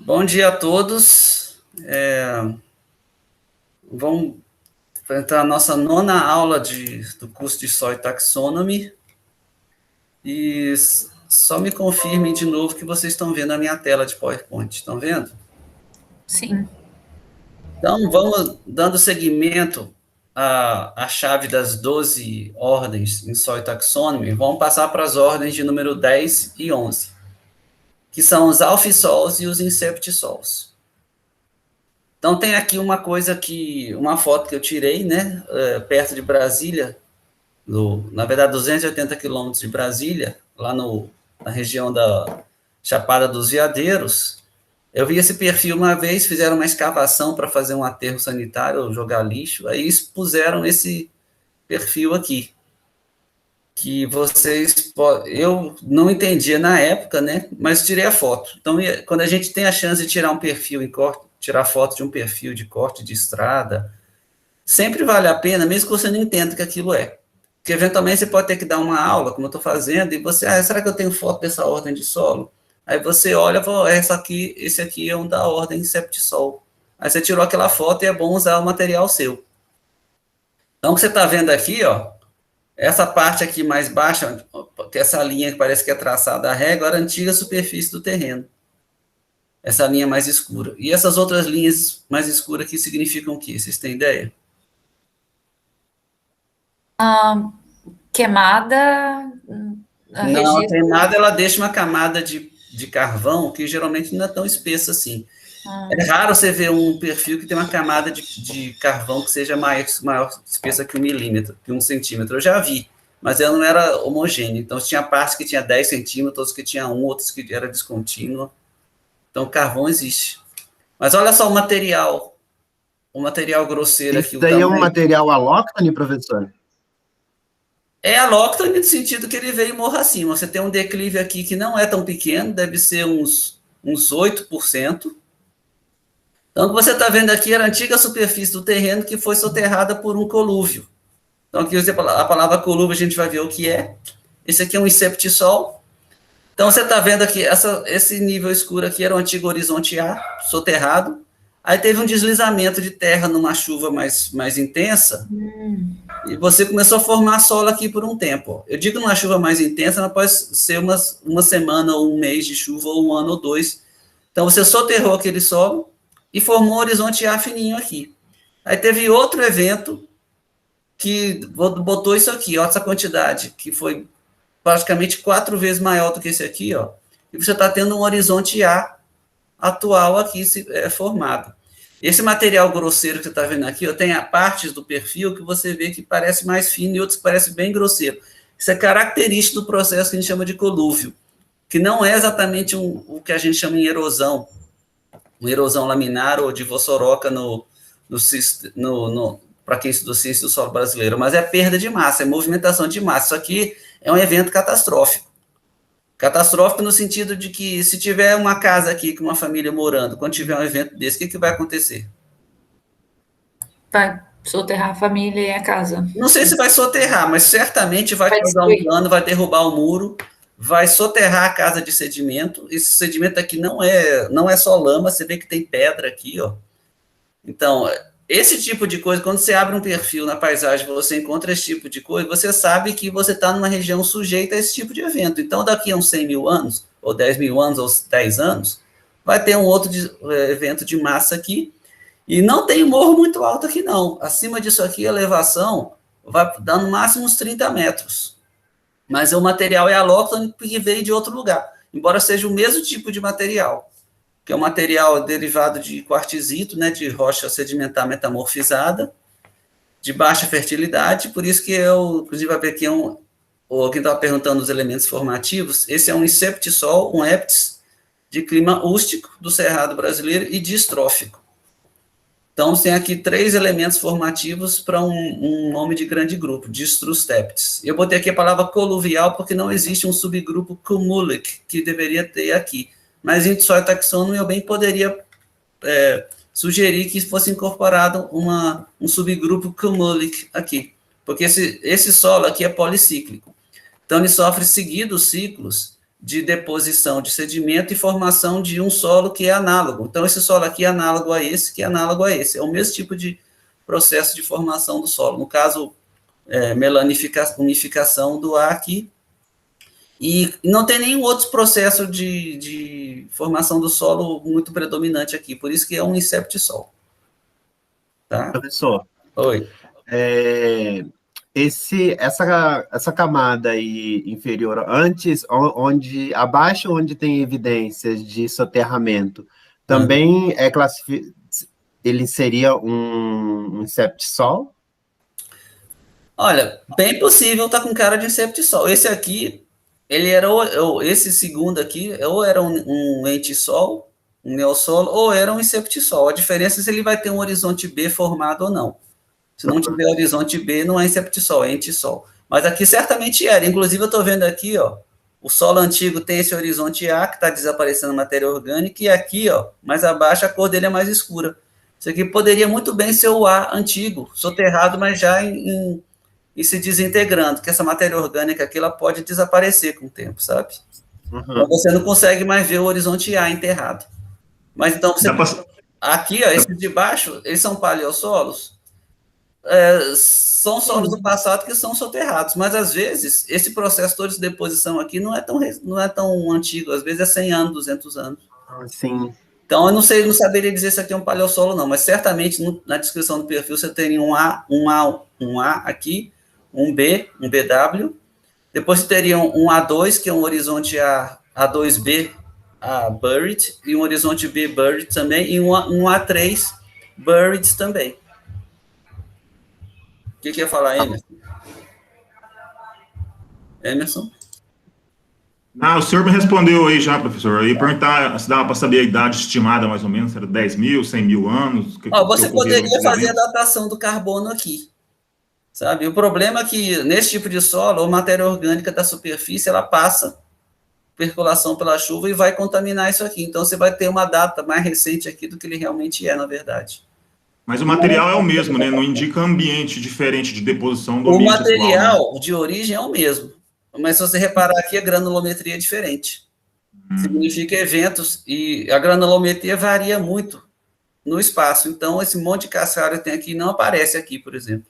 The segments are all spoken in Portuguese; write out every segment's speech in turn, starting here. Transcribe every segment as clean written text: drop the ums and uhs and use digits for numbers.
Bom dia a todos. Vamos entrar a nossa nona aula do curso de Soil Taxonomy. E só me confirmem de novo que vocês estão vendo a minha tela de PowerPoint. Estão vendo? Sim. Então, vamos dando seguimento à chave das 12 ordens em Soil Taxonomy. Vamos passar para as ordens de número 10 e 11, que são os alfisols e os inceptisols. Então, tem aqui uma foto que eu tirei, né, perto de Brasília, na verdade, 280 quilômetros de Brasília, lá na região da Chapada dos Veadeiros. Eu vi esse perfil uma vez, fizeram uma escavação para fazer um aterro sanitário, jogar lixo, aí expuseram esse perfil aqui, que eu não entendia na época, né, mas tirei a foto. Então, quando a gente tem a chance de tirar um perfil em corte, tirar foto de um perfil de corte de estrada, sempre vale a pena, mesmo que você não entenda o que aquilo é. Porque, eventualmente, você pode ter que dar uma aula, como eu estou fazendo, e você, será que eu tenho foto dessa ordem de solo? Aí você olha e fala, esse aqui é um da ordem Septisol. Aí você tirou aquela foto e é bom usar o material seu. Então, o que você está vendo aqui, ó, essa parte aqui mais baixa, que essa linha que parece que é traçada a régua, era a antiga superfície do terreno. Essa linha mais escura. E essas outras linhas mais escuras aqui significam o quê? Vocês têm ideia? Queimada, Não, a registro. queimada ela deixa uma camada de carvão que geralmente não é tão espessa assim. É raro você ver um perfil que tem uma camada de carvão que seja maior espessa que 1 milímetro, que 1 centímetro. Eu já vi, mas ela não era homogênea. Então, tinha partes que tinha 10 centímetros, outros que tinha 1, outros que era descontínua. Então, carvão existe. Mas olha só o material grosseiro aqui, Esse o daí é um tamanho. material alóctone, professor? É alóctone no sentido que ele veio morro acima. Você tem um declive aqui que não é tão pequeno, deve ser uns 8%. Então, o que você está vendo aqui era a antiga superfície do terreno que foi soterrada por um colúvio. Então, aqui a palavra colúvio a gente vai ver o que é. Esse aqui é um inceptisol. Então, você está vendo aqui, esse nível escuro aqui era o antigo horizonte A, soterrado. Aí teve um deslizamento de terra numa chuva mais intensa, e você começou a formar solo aqui por um tempo. Eu digo numa chuva mais intensa, mas pode ser uma semana ou um mês de chuva, ou um ano ou dois. Então, você soterrou aquele solo e formou um horizonte A fininho aqui. Aí teve outro evento que botou isso aqui, ó, essa quantidade, que foi praticamente 4 vezes maior do que esse aqui, ó. E você está tendo um horizonte A atual aqui formado. Esse material grosseiro que você está vendo aqui, ó, tem partes do perfil que você vê que parece mais fino e outros que parece bem grosseiro. Isso é característico do processo que a gente chama de colúvio, que não é exatamente o que a gente chama em erosão, uma erosão laminar ou de vossoroca para quem estuda ciência do solo brasileiro, mas é perda de massa, é movimentação de massa. Isso aqui é um evento catastrófico. Catastrófico no sentido de que, se tiver uma casa aqui com uma família morando, quando tiver um evento desse, o que vai acontecer? Vai soterrar a família e a casa. Não sei se vai soterrar, mas certamente vai causar um dano, vai derrubar o muro, vai soterrar a casa de sedimento. Esse sedimento aqui não é só lama, você vê que tem pedra aqui, ó. Então, esse tipo de coisa, quando você abre um perfil na paisagem, você encontra esse tipo de coisa, você sabe que você está numa região sujeita a esse tipo de evento. Então, daqui a uns 100 mil anos, ou 10 mil anos, ou 10 anos, vai ter um outro evento de massa aqui, e não tem morro muito alto aqui, não. Acima disso aqui, a elevação vai dar no máximo uns 30 metros. Mas o material é alóctone que veio de outro lugar, embora seja o mesmo tipo de material, que é um material derivado de quartzito, né, de rocha sedimentar metamorfizada, de baixa fertilidade, por isso que inclusive, vai ver aqui alguém estava perguntando os elementos formativos, esse é um inceptisol, um eptis, de clima rústico do Cerrado brasileiro e distrófico. Então, tem aqui 3 elementos formativos para um nome de grande grupo, distrusteptis. Eu botei aqui a palavra coluvial porque não existe um subgrupo cumulic, que deveria ter aqui. Mas em Soil Taxonomy eu bem poderia sugerir que fosse incorporado um subgrupo cumulic aqui, porque esse solo aqui é policíclico. Então, ele sofre seguidos ciclos de deposição de sedimento e formação de um solo que é análogo. Então, esse solo aqui é análogo a esse, que é análogo a esse. É o mesmo tipo de processo de formação do solo. No caso, melanificação do ar aqui. E não tem nenhum outro processo de formação do solo muito predominante aqui. Por isso que é um inceptisol. Tá? Professor, Oi. Essa camada aí inferior, antes, abaixo onde tem evidências de soterramento, também ele seria um inceptisol? Olha, bem possível tá com cara de inceptisol. Esse aqui, ele era esse segundo aqui, ou era um entisol, um neossolo, ou era um inceptisol. A diferença é se ele vai ter um horizonte B formado ou não. Se não tiver horizonte B, não é inceptisol, é entisol. Mas aqui certamente era. Inclusive, eu estou vendo aqui, ó, o solo antigo tem esse horizonte A, que está desaparecendo matéria orgânica, e aqui, ó, mais abaixo, a cor dele é mais escura. Isso aqui poderia muito bem ser o A antigo, soterrado, mas já e se desintegrando, que essa matéria orgânica aqui, ela pode desaparecer com o tempo, sabe? Então, você não consegue mais ver o horizonte A enterrado. Mas então, aqui, ó, esses de baixo, eles são paleossolos, são solos do passado que são soterrados, mas às vezes esse processo todo de deposição aqui não é tão antigo, às vezes é 100 anos, 200 anos. Sim. Então eu não saberia dizer se aqui é um paleossolo não, mas certamente na descrição do perfil você teria um A aqui, um B, um BW, depois você teria um A2, que é um horizonte A2B, A buried, e um horizonte B buried também, e um A3 buried também. O que ia falar, Emerson? Emerson? O senhor me respondeu aí já, professor. Eu ia perguntar se dava para saber a idade estimada, mais ou menos, se era 10 mil, 100 mil anos. Você poderia fazer a datação do carbono aqui, sabe? O problema é que, nesse tipo de solo, a matéria orgânica da superfície, ela passa percolação pela chuva e vai contaminar isso aqui. Então, você vai ter uma data mais recente aqui do que ele realmente é, na verdade. Mas o material é o mesmo, né? Não indica ambiente diferente de deposição do ambiente atual. O material de origem é o mesmo, mas se você reparar aqui, a granulometria é diferente. Significa eventos, e a granulometria varia muito no espaço. Então, esse monte de cascalho que tem aqui não aparece aqui, por exemplo.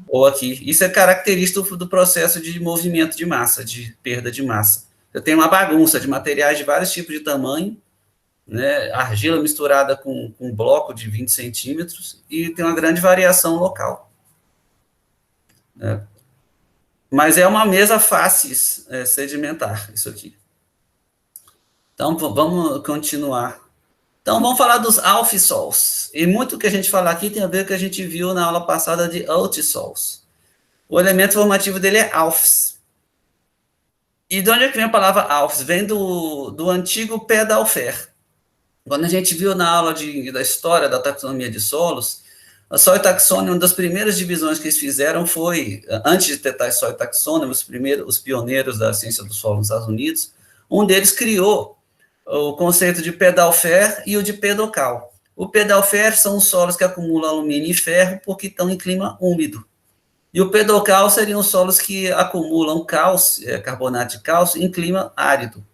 Ou aqui. Isso é característico do processo de movimento de massa, de perda de massa. Eu tenho uma bagunça de materiais de vários tipos de tamanho, né, argila misturada com um bloco de 20 centímetros, e tem uma grande variação local. Mas é uma mesa facies sedimentar, isso aqui. Então, vamos continuar. Então, vamos falar dos alfisols. E muito que a gente falar aqui tem a ver com o que a gente viu na aula passada de altisols. O elemento formativo dele é alfs. E de onde é que vem a palavra alfs? Vem do antigo pedalfer. Quando a gente viu na aula da história da taxonomia de solos, a Soil Taxonomy, uma das primeiras divisões que eles fizeram foi, antes de ter Soil Taxonomy, os pioneiros da ciência do solo nos Estados Unidos, um deles criou o conceito de pedalfer e o de pedocal. O pedalfer são os solos que acumulam alumínio e ferro porque estão em clima úmido. E o pedocal seriam os solos que acumulam cálcio, carbonato de cálcio em clima árido.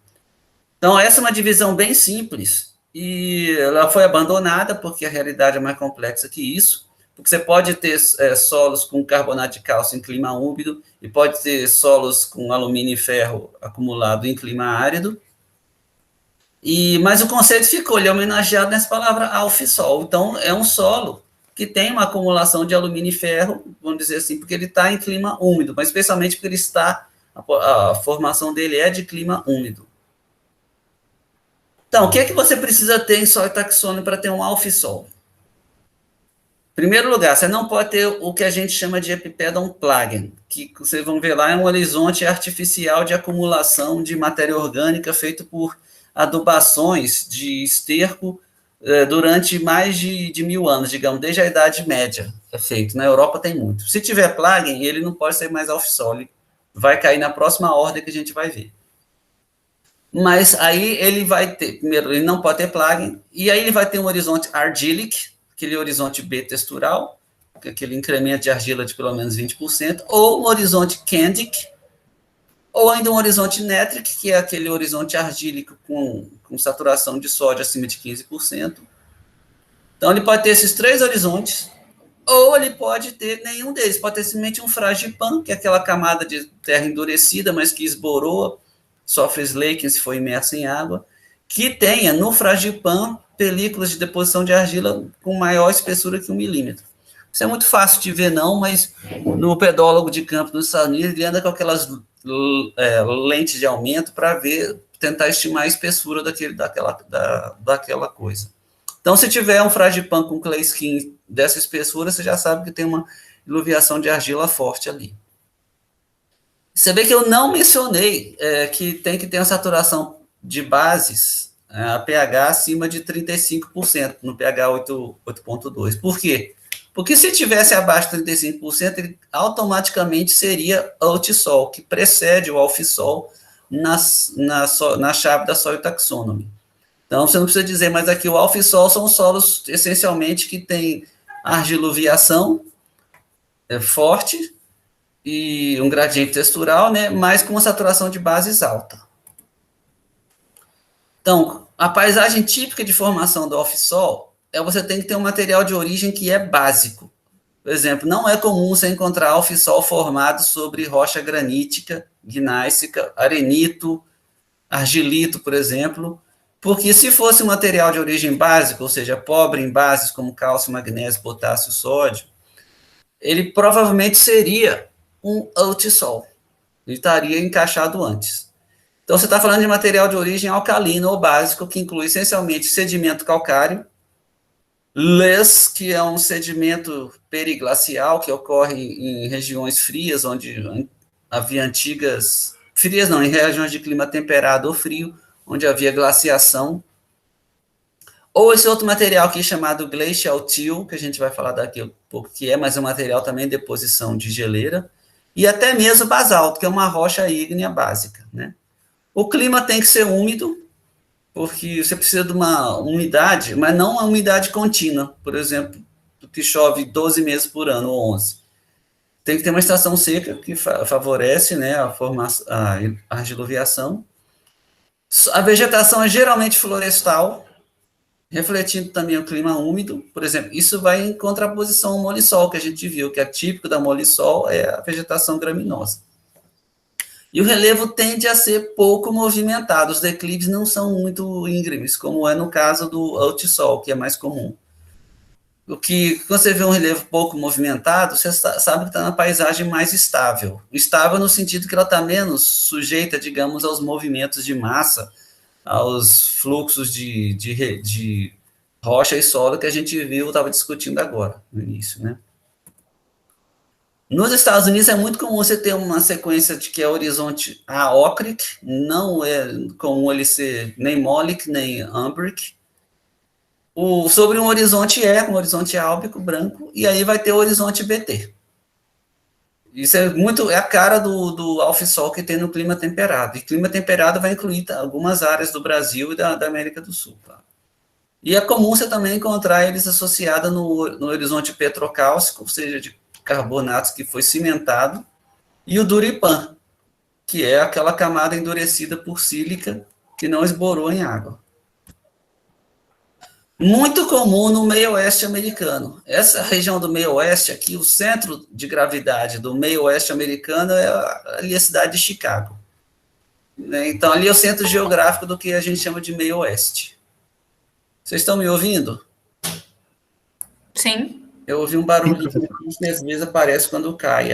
Então, essa é uma divisão bem simples, e ela foi abandonada porque a realidade é mais complexa que isso, porque você pode ter solos com carbonato de cálcio em clima úmido e pode ter solos com alumínio e ferro acumulado em clima árido, mas o conceito ficou, ele é homenageado nessa palavra alfisol. Então, é um solo que tem uma acumulação de alumínio e ferro, vamos dizer assim, porque ele está em clima úmido, mas especialmente porque a formação dele é de clima úmido. Então, o que é que você precisa ter em Soil Taxonomy para ter um alfisol? Em primeiro lugar, você não pode ter o que a gente chama de epipedon plagen, que vocês vão ver lá, é um horizonte artificial de acumulação de matéria orgânica feito por adubações de esterco durante mais de 1000 anos, digamos, desde a Idade Média é feito. Na Europa tem muito. Se tiver plagen, ele não pode ser mais alfisol, ele vai cair na próxima ordem que a gente vai ver. Mas aí ele vai ter, primeiro, ele não pode ter plugin, e aí ele vai ter um horizonte argillic, aquele horizonte B textural, aquele incremento de argila de pelo menos 20%, ou um horizonte candic, ou ainda um horizonte nétrico, que é aquele horizonte argílico com saturação de sódio acima de 15%. Então, ele pode ter esses 3 horizontes, ou ele pode ter nenhum deles. Pode ter simplesmente um fragipan, que é aquela camada de terra endurecida, mas que esborou, sofre slaking se for imersa em água, que tenha no fragipan películas de deposição de argila com maior espessura que 1 milímetro. Isso é muito fácil de ver, não, mas no pedólogo de campo dos Estados Unidos, ele anda com aquelas lentes de aumento para ver, tentar estimar a espessura daquela coisa. Então, se tiver um fragipan com clay skin dessa espessura, você já sabe que tem uma iluviação de argila forte ali. Você vê que eu não mencionei que tem que ter uma saturação de bases, a pH acima de 35%, no pH 8.2. Por quê? Porque se tivesse abaixo de 35%, ele automaticamente seria altisol, que precede o alfisol na chave da Soil Taxonomy. Então, você não precisa dizer, mas aqui o alfisol são solos, essencialmente, que tem argiluviação forte e um gradiente textural, né, mas com uma saturação de bases alta. Então, a paisagem típica de formação do alfisol você tem que ter um material de origem que é básico. Por exemplo, não é comum você encontrar alfisol formado sobre rocha granítica, gnáisica, arenito, argilito, por exemplo, porque se fosse um material de origem básica, ou seja, pobre em bases como cálcio, magnésio, potássio, sódio, ele provavelmente seria um altisol. Ele estaria encaixado antes. Então, você está falando de material de origem alcalina ou básico, que inclui essencialmente sedimento calcário, less, que é um sedimento periglacial que ocorre em regiões frias, onde havia antigas... Frias não, em regiões de clima temperado ou frio, onde havia glaciação, ou esse outro material aqui chamado glacial till, que a gente vai falar daqui a pouco, que é mais um material também de deposição de geleira, e até mesmo basalto, que é uma rocha ígnea básica, né? O clima tem que ser úmido, porque você precisa de uma umidade, mas não uma umidade contínua, por exemplo, que chove 12 meses por ano, ou 11. Tem que ter uma estação seca, que favorece, né, a argiloviação. A vegetação é geralmente florestal, refletindo também o clima úmido. Por exemplo, isso vai em contraposição ao molissol, que a gente viu, que é típico da molissol, é a vegetação graminosa. E o relevo tende a ser pouco movimentado, os declives não são muito íngremes, como é no caso do altisol, que é mais comum. Quando você vê um relevo pouco movimentado, você sabe que está na paisagem mais estável. Estável no sentido que ela está menos sujeita, digamos, aos movimentos de massa, aos fluxos de rocha e solo que a gente viu, estava discutindo agora, no início, né? Nos Estados Unidos é muito comum você ter uma sequência de que é horizonte aócric, não é comum ele ser nem molic, nem umbric, sobre um horizonte um horizonte álbico branco, e aí vai ter o horizonte BT. Isso é a cara do alfisol que tem no clima temperado. E clima temperado vai incluir algumas áreas do Brasil e da América do Sul. Tá? E é comum você também encontrar eles associados no horizonte petrocálcico, ou seja, de carbonatos que foi cimentado, e o duripan, que é aquela camada endurecida por sílica que não esborou em água. Muito comum no meio oeste americano. Essa região do meio oeste aqui, o centro de gravidade do meio oeste americano é ali a cidade de Chicago. Então, ali é o centro geográfico do que a gente chama de meio oeste. Vocês estão me ouvindo? Sim. Eu ouvi um barulho que às vezes aparece quando cai.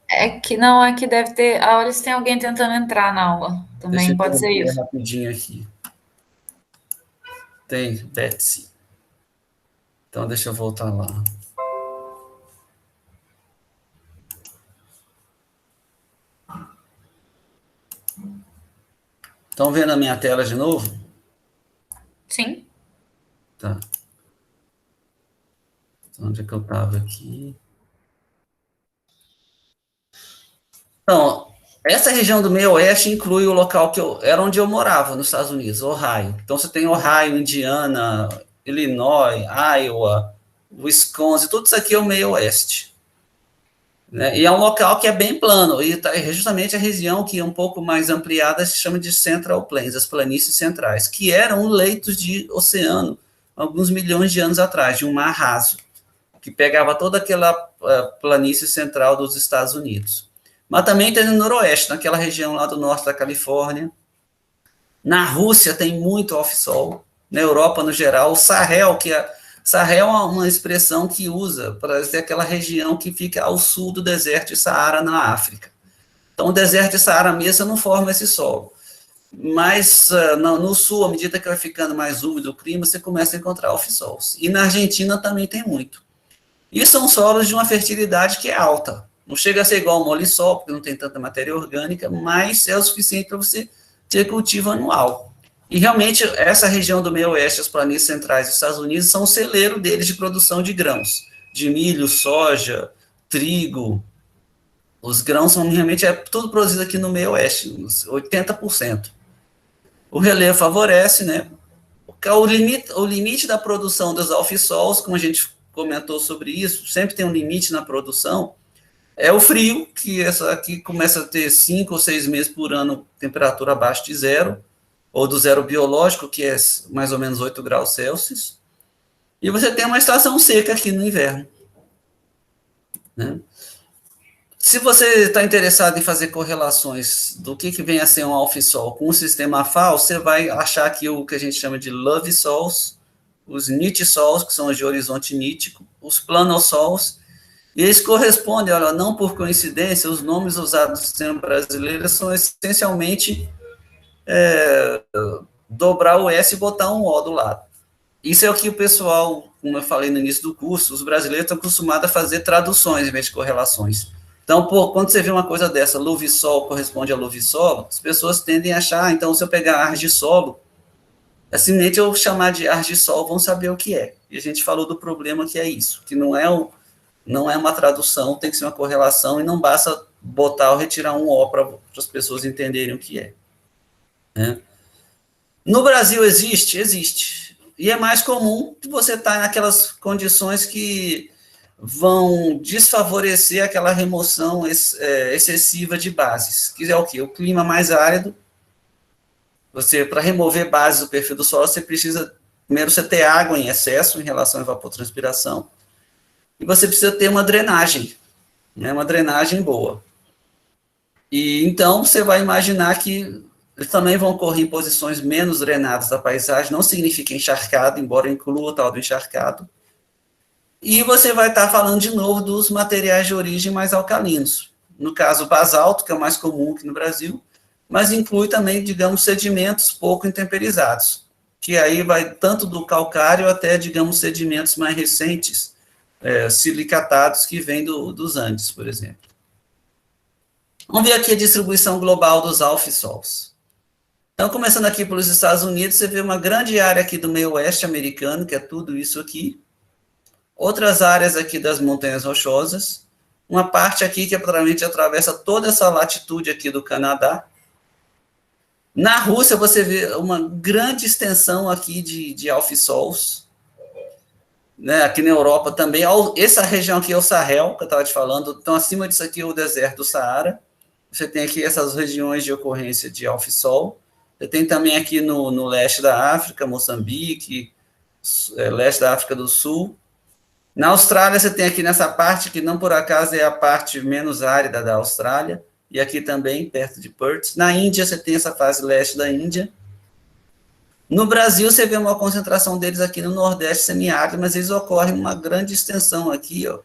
É que não, é que deve ter. A hora tem alguém tentando entrar na aula. Também pode ser isso. Rapidinho aqui. Tem, Betsy. Então, deixa eu voltar lá. Estão vendo a minha tela de novo? Sim. Tá. Onde é que eu estava aqui? Então, essa região do meio oeste inclui o local que era onde eu morava, nos Estados Unidos, Ohio. Então, você tem Ohio, Indiana, Illinois, Iowa, Wisconsin, tudo isso aqui é o meio oeste. né? E é um local que é bem plano, e justamente a região que é um pouco mais ampliada se chama de Central Plains, as planícies centrais, que eram leitos de oceano alguns milhões de anos atrás, de um mar raso, que pegava toda aquela planície central dos Estados Unidos. Mas também tem no noroeste, naquela região lá do norte da Califórnia. Na Rússia tem muito off-sol, na Europa no geral, o Sahel, Sahel é uma expressão que usa para dizer aquela região que fica ao sul do deserto de Saara, na África. Então, o deserto de Saara mesmo não forma esse solo. Mas no sul, à medida que vai ficando mais úmido o clima, você começa a encontrar off-sols. E na Argentina também tem muito. E são solos de uma fertilidade que é alta. Não chega a ser igual ao molissol, porque não tem tanta matéria orgânica, mas é o suficiente para você ter cultivo anual. E realmente, essa região do meio oeste, as planícies centrais dos Estados Unidos, são o celeiro deles de produção de grãos, de milho, soja, trigo. Os grãos são realmente tudo produzido aqui no meio oeste, uns 80%. O relevo favorece, né? O limite da produção dos alfissols, como a gente comentou sobre isso, sempre tem um limite na produção, é o frio, que essa aqui começa a ter 5 ou 6 meses por ano, temperatura abaixo de zero, ou do zero biológico, que é mais ou menos 8 graus Celsius, e você tem uma estação seca aqui no inverno, né? Se você está interessado em fazer correlações do que vem a ser um alfisol com o sistema FAO, você vai achar aqui o que a gente chama de love sols, os nitisols, que são os de horizonte nítico, os planossols, e eles correspondem, olha, não por coincidência, os nomes usados no sistema brasileiro são essencialmente dobrar o S e botar um O do lado. Isso é o que o pessoal, como eu falei no início do curso, os brasileiros estão acostumados a fazer traduções em vez de correlações. Então, quando você vê uma coisa dessa, luvisol corresponde a luvisolo, as pessoas tendem a achar, então, se eu pegar argissolo, simplesmente eu chamar de argissol, vão saber o que é. E a gente falou do problema que é isso, que não é uma tradução, tem que ser uma correlação, e não basta botar ou retirar um O para as pessoas entenderem o que é. No Brasil existe. E é mais comum que você estar naquelas condições que vão desfavorecer aquela remoção excessiva de bases, que é o quê? O clima mais árido. Para remover bases do perfil do solo, você precisa, primeiro, você ter água em excesso em relação à evapotranspiração, e você precisa ter uma drenagem, né, uma drenagem boa. E então, você vai imaginar que eles também vão ocorrer em posições menos drenadas da paisagem, não significa encharcado, embora inclua o tal do encharcado. E você vai estar falando de novo dos materiais de origem mais alcalinos. No caso, o basalto, que é o mais comum aqui no Brasil, mas inclui também, digamos, sedimentos pouco intemperizados, que aí vai tanto do calcário até, digamos, sedimentos mais recentes, silicatados, que vêm dos Andes, por exemplo. Vamos ver aqui a distribuição global dos alfissols. Então, começando aqui pelos Estados Unidos, você vê uma grande área aqui do meio oeste americano, que é tudo isso aqui. Outras áreas aqui das montanhas rochosas. Uma parte aqui que provavelmente atravessa toda essa latitude aqui do Canadá. Na Rússia, você vê uma grande extensão aqui de alfissols. Né? Aqui na Europa também. Essa região aqui é o Sahel, que eu estava te falando. Então, acima disso aqui é o deserto do Saara. Você tem aqui essas regiões de ocorrência de alfissol. Você tem também aqui no leste da África, Moçambique, leste da África do Sul. Na Austrália, você tem aqui nessa parte, que não por acaso é a parte menos árida da Austrália, e aqui também, perto de Perth. Na Índia, você tem essa fase leste da Índia. No Brasil, você vê uma concentração deles aqui no Nordeste semiárido, mas eles ocorrem em uma grande extensão aqui, ó.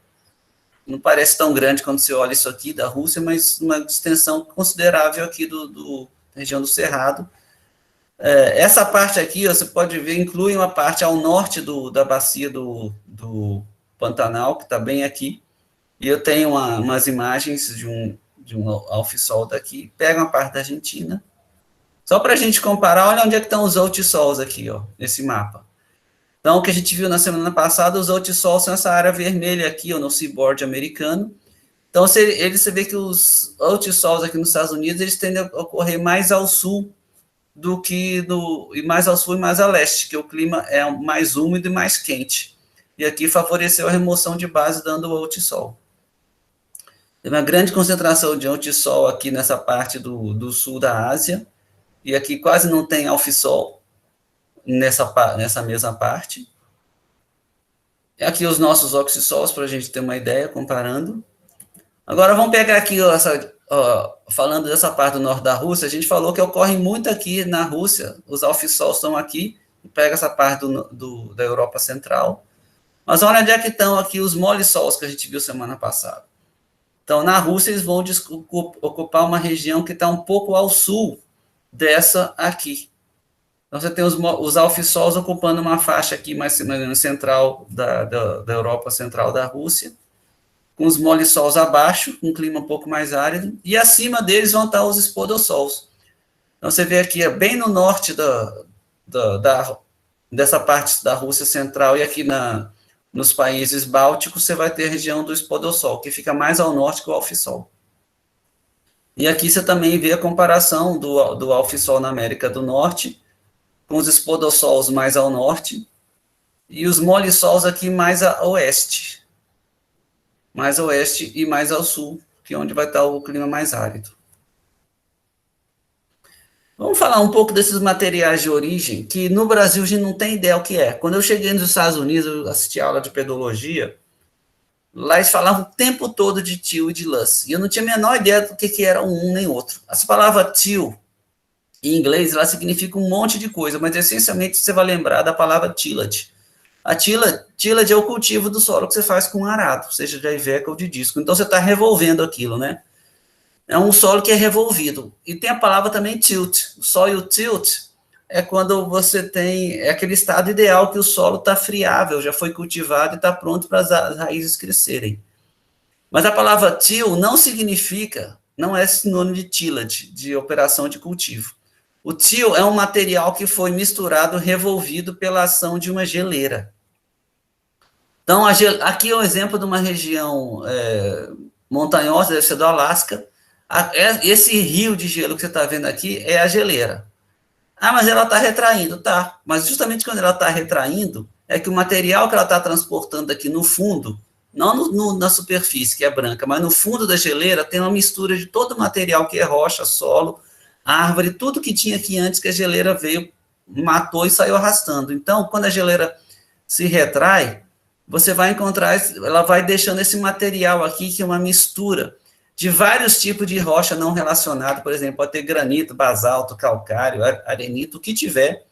Não parece tão grande quando você olha isso aqui da Rússia, mas uma extensão considerável aqui da região do Cerrado. Essa parte aqui, ó, você pode ver, inclui uma parte ao norte da bacia do Pantanal, que está bem aqui, e eu tenho umas imagens de um alfissol daqui, pega uma parte da Argentina, só para a gente comparar, olha onde é que estão os altissols aqui, ó, nesse mapa. Então, o que a gente viu na semana passada, os altissols são essa área vermelha aqui, ó, no seaboard americano. Então, você vê que os altissols aqui nos Estados Unidos, eles tendem a ocorrer mais ao sul e mais ao sul e mais a leste, que o clima é mais úmido e mais quente. E aqui favoreceu a remoção de base dando o altisol. Tem uma grande concentração de altissol aqui nessa parte do sul da Ásia, e aqui quase não tem alfissol nessa mesma parte. Aqui os nossos oxissols, para a gente ter uma ideia, comparando. Agora vamos pegar aqui, falando dessa parte do norte da Rússia, a gente falou que ocorre muito aqui na Rússia, os alfissols estão aqui, pega essa parte da Europa Central. Mas olha onde é que estão aqui os molissols que a gente viu semana passada. Então, na Rússia, eles vão ocupar uma região que está um pouco ao sul dessa aqui. Então, você tem os alfissols ocupando uma faixa aqui mais central da Europa Central da Rússia, com os molissols abaixo, um clima um pouco mais árido, e acima deles vão estar os espodossols. Então, você vê aqui, bem no norte dessa parte da Rússia Central, e aqui nos países bálticos, você vai ter a região do espodossol, que fica mais ao norte que o alfissol. E aqui você também vê a comparação do alfissol na América do Norte, com os espodossols mais ao norte, e os molissols aqui mais a oeste. Mais a oeste e mais ao sul, que é onde vai estar o clima mais árido. Vamos falar um pouco desses materiais de origem, que no Brasil a gente não tem ideia o que é. Quando eu cheguei nos Estados Unidos, eu assisti a aula de pedologia, lá eles falavam o tempo todo de til e de lus, e eu não tinha a menor ideia do que era um nem outro. Essa palavra til, em inglês, ela significa um monte de coisa, mas essencialmente você vai lembrar da palavra tillage. A tillage é o cultivo do solo que você faz com arado, seja de Iveco ou de disco. Então você está revolvendo aquilo, né? É um solo que é revolvido. E tem a palavra também tilt. O soil tilt é quando você tem aquele estado ideal que o solo está friável, já foi cultivado e está pronto para as raízes crescerem. Mas a palavra till não significa, não é sinônimo de tillage, de operação de cultivo. O till é um material que foi misturado, revolvido pela ação de uma geleira. Então, aqui é um exemplo de uma região montanhosa, deve ser do Alasca. Esse rio de gelo que você está vendo aqui é a geleira. Ah, mas ela está retraindo. Tá, mas justamente quando ela está retraindo, é que o material que ela está transportando aqui no fundo, não na superfície, que é branca, mas no fundo da geleira tem uma mistura de todo o material que é rocha, solo, árvore, tudo que tinha aqui antes que a geleira veio, matou e saiu arrastando. Então, quando a geleira se retrai, você vai encontrar, ela vai deixando esse material aqui, que é uma mistura de vários tipos de rocha não relacionada, por exemplo, pode ter granito, basalto, calcário, arenito, o que tiver,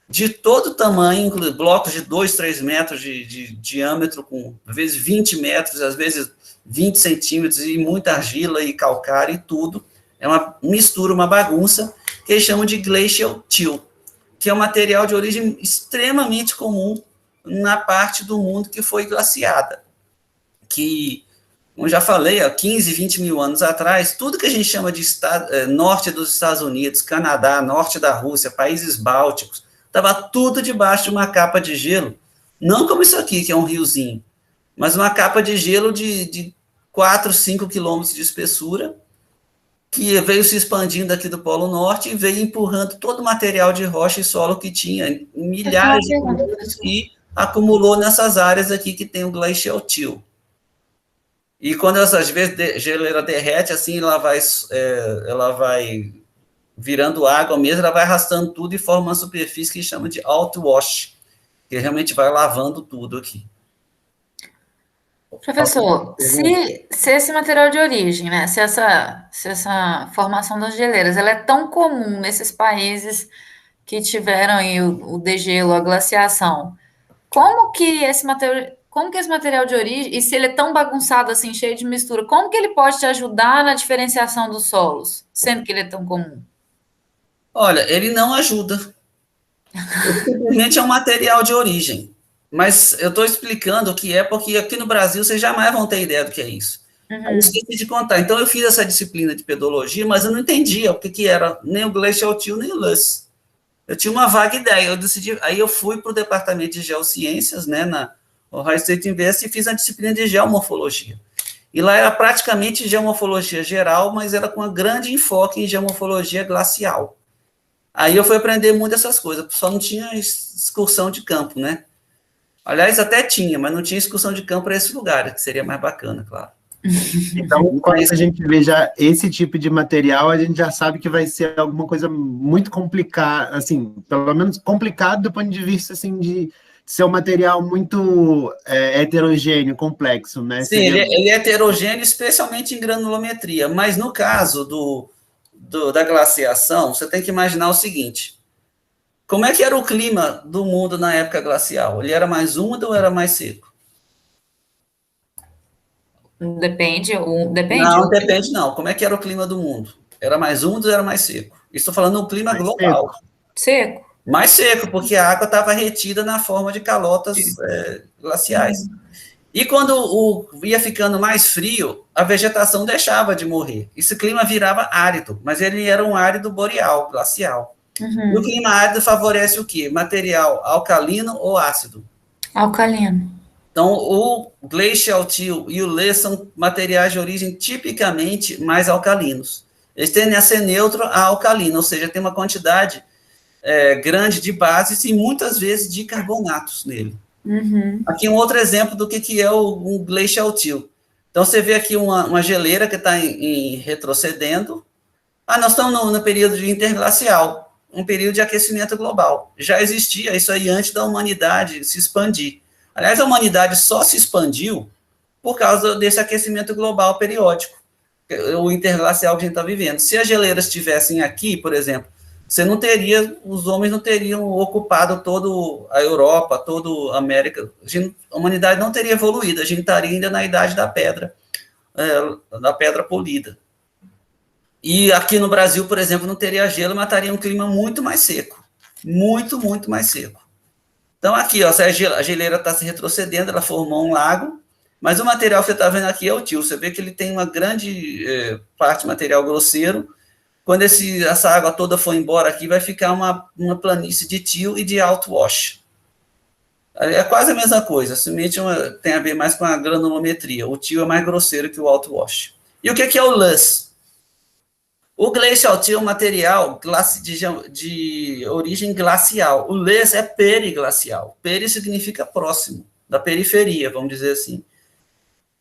de todo tamanho, inclusive blocos de 2, 3 metros de diâmetro, com, às vezes, 20 metros, às vezes 20 centímetros, e muita argila e calcário e tudo. É uma mistura, uma bagunça, que eles chamam de glacial till, que é um material de origem extremamente comum na parte do mundo que foi glaciada. Que, como já falei, há 15, 20 mil anos atrás, tudo que a gente chama de norte dos Estados Unidos, Canadá, norte da Rússia, países bálticos, estava tudo debaixo de uma capa de gelo, não como isso aqui, que é um riozinho, mas uma capa de gelo de 4, 5 quilômetros de espessura, que veio se expandindo aqui do Polo Norte e veio empurrando todo o material de rocha e solo que tinha, milhares de quilômetros, e acumulou nessas áreas aqui que tem o glacial till. E quando às vezes a geleira derrete, assim, ela vai virando água mesmo, ela vai arrastando tudo e forma uma superfície que chama de outwash, que realmente vai lavando tudo aqui. Professor, se esse material de origem, né, se essa formação das geleiras, ela é tão comum nesses países que tiveram aí o degelo, a glaciação, como que esse material de origem, e se ele é tão bagunçado assim, cheio de mistura, como que ele pode te ajudar na diferenciação dos solos, sendo que ele é tão comum? Olha, ele não ajuda. Simplesmente é um material de origem. Mas eu estou explicando o que é, porque aqui no Brasil vocês jamais vão ter ideia do que é isso. Eu esqueci de contar. Então, eu fiz essa disciplina de pedologia, mas eu não entendia o que era nem o glacial till, nem o lus. Eu tinha uma vaga ideia. Eu decidi, aí eu fui para o departamento de geociências, né, na Ohio State University, e fiz a disciplina de geomorfologia. E lá era praticamente geomorfologia geral, mas era com um grande enfoque em geomorfologia glacial. Aí eu fui aprender muito essas coisas, só não tinha excursão de campo, né? Aliás, até tinha, mas não tinha excursão de campo para esse lugar, que seria mais bacana, claro. Então, quando a gente vê já esse tipo de material, a gente já sabe que vai ser alguma coisa muito complicada, assim, pelo menos complicado do ponto de vista, assim, de ser um material muito heterogêneo, complexo, né? Sim, ele é heterogêneo, especialmente em granulometria, mas no caso da glaciação, você tem que imaginar o seguinte: como é que era o clima do mundo na época glacial? Ele era mais úmido ou era mais seco? Depende. Não, depende não. Como é que era o clima do mundo? Era mais úmido ou era mais seco? Estou falando no clima Mais global. Seco. Mais seco, porque a água estava retida na forma de calotas glaciais. E quando ia ficando mais frio, a vegetação deixava de morrer. Esse clima virava árido, mas ele era um árido boreal, glacial. E o clima árido favorece o quê? Material alcalino ou ácido? Alcalino. Então, o Glacial Till e o Lê são materiais de origem tipicamente mais alcalinos. Eles tendem a ser neutro a alcalino, ou seja, tem uma quantidade grande de bases e muitas vezes de carbonatos nele. Aqui um outro exemplo do que é um Glacial Till. Então, você vê aqui uma geleira que está retrocedendo. Nós estamos no período de interglacial, um período de aquecimento global. Já existia isso aí antes da humanidade se expandir. Aliás, a humanidade só se expandiu por causa desse aquecimento global periódico, o interglacial que a gente está vivendo. Se as geleiras estivessem aqui, por exemplo, os homens não teriam ocupado toda a Europa, toda a América, a humanidade não teria evoluído, a gente estaria ainda na idade da pedra polida. E aqui no Brasil, por exemplo, não teria gelo, mas estaria um clima muito mais seco, muito, muito mais seco. Então aqui, ó, a geleira está se retrocedendo, ela formou um lago, mas o material que você está vendo aqui é o til. Você vê que ele tem uma grande parte de material grosseiro. Quando essa água toda for embora aqui, vai ficar uma planície de til e de outwash. É quase a mesma coisa, simplesmente tem a ver mais com a granulometria. O til é mais grosseiro que o outwash. E o que é o loess? O glacial till é um material de origem glacial. O loess é periglacial. Peri significa próximo, da periferia, vamos dizer assim.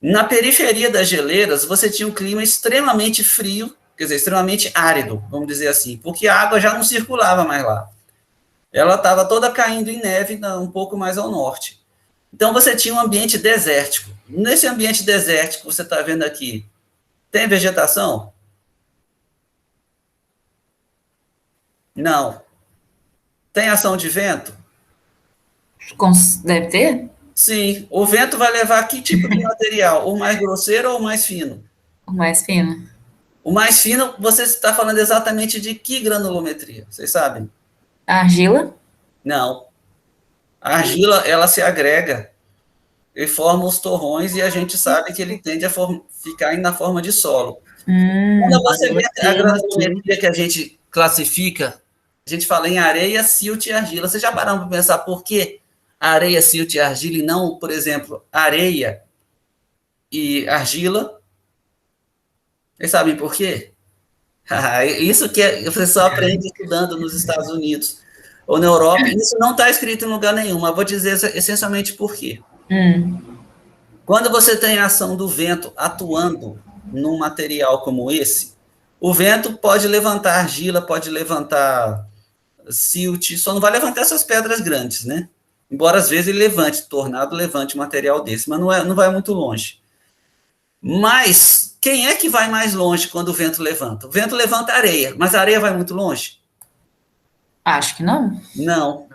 Na periferia das geleiras, você tinha um clima extremamente frio, quer dizer, extremamente árido, vamos dizer assim, porque a água já não circulava mais lá. Ela estava toda caindo em neve um pouco mais ao norte. Então, você tinha um ambiente desértico. Nesse ambiente desértico que você está vendo aqui, tem vegetação? Não. Tem ação de vento? Deve ter? Sim. O vento vai levar que tipo de material? O mais grosseiro ou o mais fino? O mais fino. O mais fino, você está falando exatamente de que granulometria? Vocês sabem? A argila? Não. A argila, ela se agrega e forma os torrões e a gente sabe que ele tende a ficar na forma de solo. Quando você vê a granulometria que a gente classifica, a gente fala em areia, silt e argila. Vocês já pararam para pensar por que areia, silt e argila e não, por exemplo, areia e argila? Vocês sabem por quê? Isso que você só aprende estudando nos Estados Unidos ou na Europa. Isso não está escrito em lugar nenhum, mas vou dizer essencialmente por quê. Quando você tem a ação do vento atuando num material como esse, o vento pode levantar argila, pode levantar silt, só não vai levantar essas pedras grandes, né? Embora às vezes ele levante, tornado levante um material desse, mas não vai muito longe. Mas quem é que vai mais longe quando o vento levanta? O vento levanta areia, mas a areia vai muito longe? Acho que não. Não.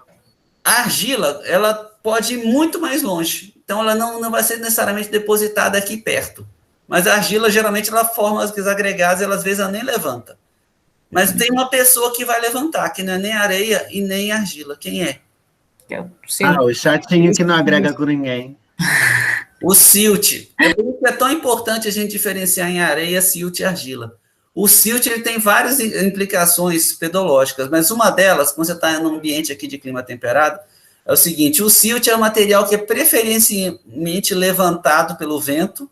A argila, ela pode ir muito mais longe. Então, ela não vai ser necessariamente depositada aqui perto. Mas a argila, geralmente, ela forma os agregados e ela, às vezes ela nem levanta. Mas tem uma pessoa que vai levantar, que não é nem areia e nem argila. Quem é? O chatinho que não agrega com ninguém. O silt. É por isso que é tão importante a gente diferenciar em areia, silt e argila. O silt ele tem várias implicações pedológicas, mas uma delas, quando você está num ambiente aqui de clima temperado, é o seguinte: o silt é um material que é preferencialmente levantado pelo vento